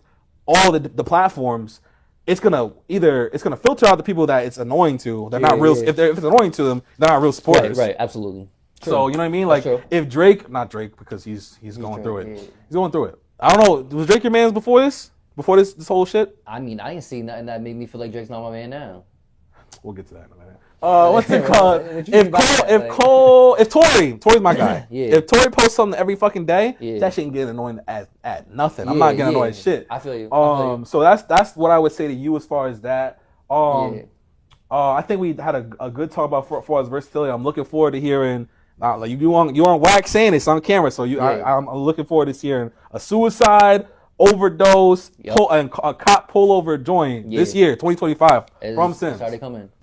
all the platforms, it's gonna filter out the people that it's annoying to. They're not real. If it's annoying to them, they're not real supporters. Right, absolutely. True. So you know what I mean? Like if Drake, not Drake because he's going through it. He's going through it. I don't know. Was Drake your man's before this? Before this whole shit? I mean, I ain't seen nothing that made me feel like Drake's not my man now. We'll get to that in a minute. What's it called? If Tory's my guy. If Tory posts something every fucking day, that shit ain't getting annoying at nothing. I'm not getting annoyed at shit. I feel you. So that's what I would say to you as far as that. I think we had a good talk about for his versatility. I'm looking forward to hearing. Like you on wax saying this on camera, so I'm looking forward to hearing a suicide, overdose, and a cop pullover joint this year, 2025. From Sims. Started coming.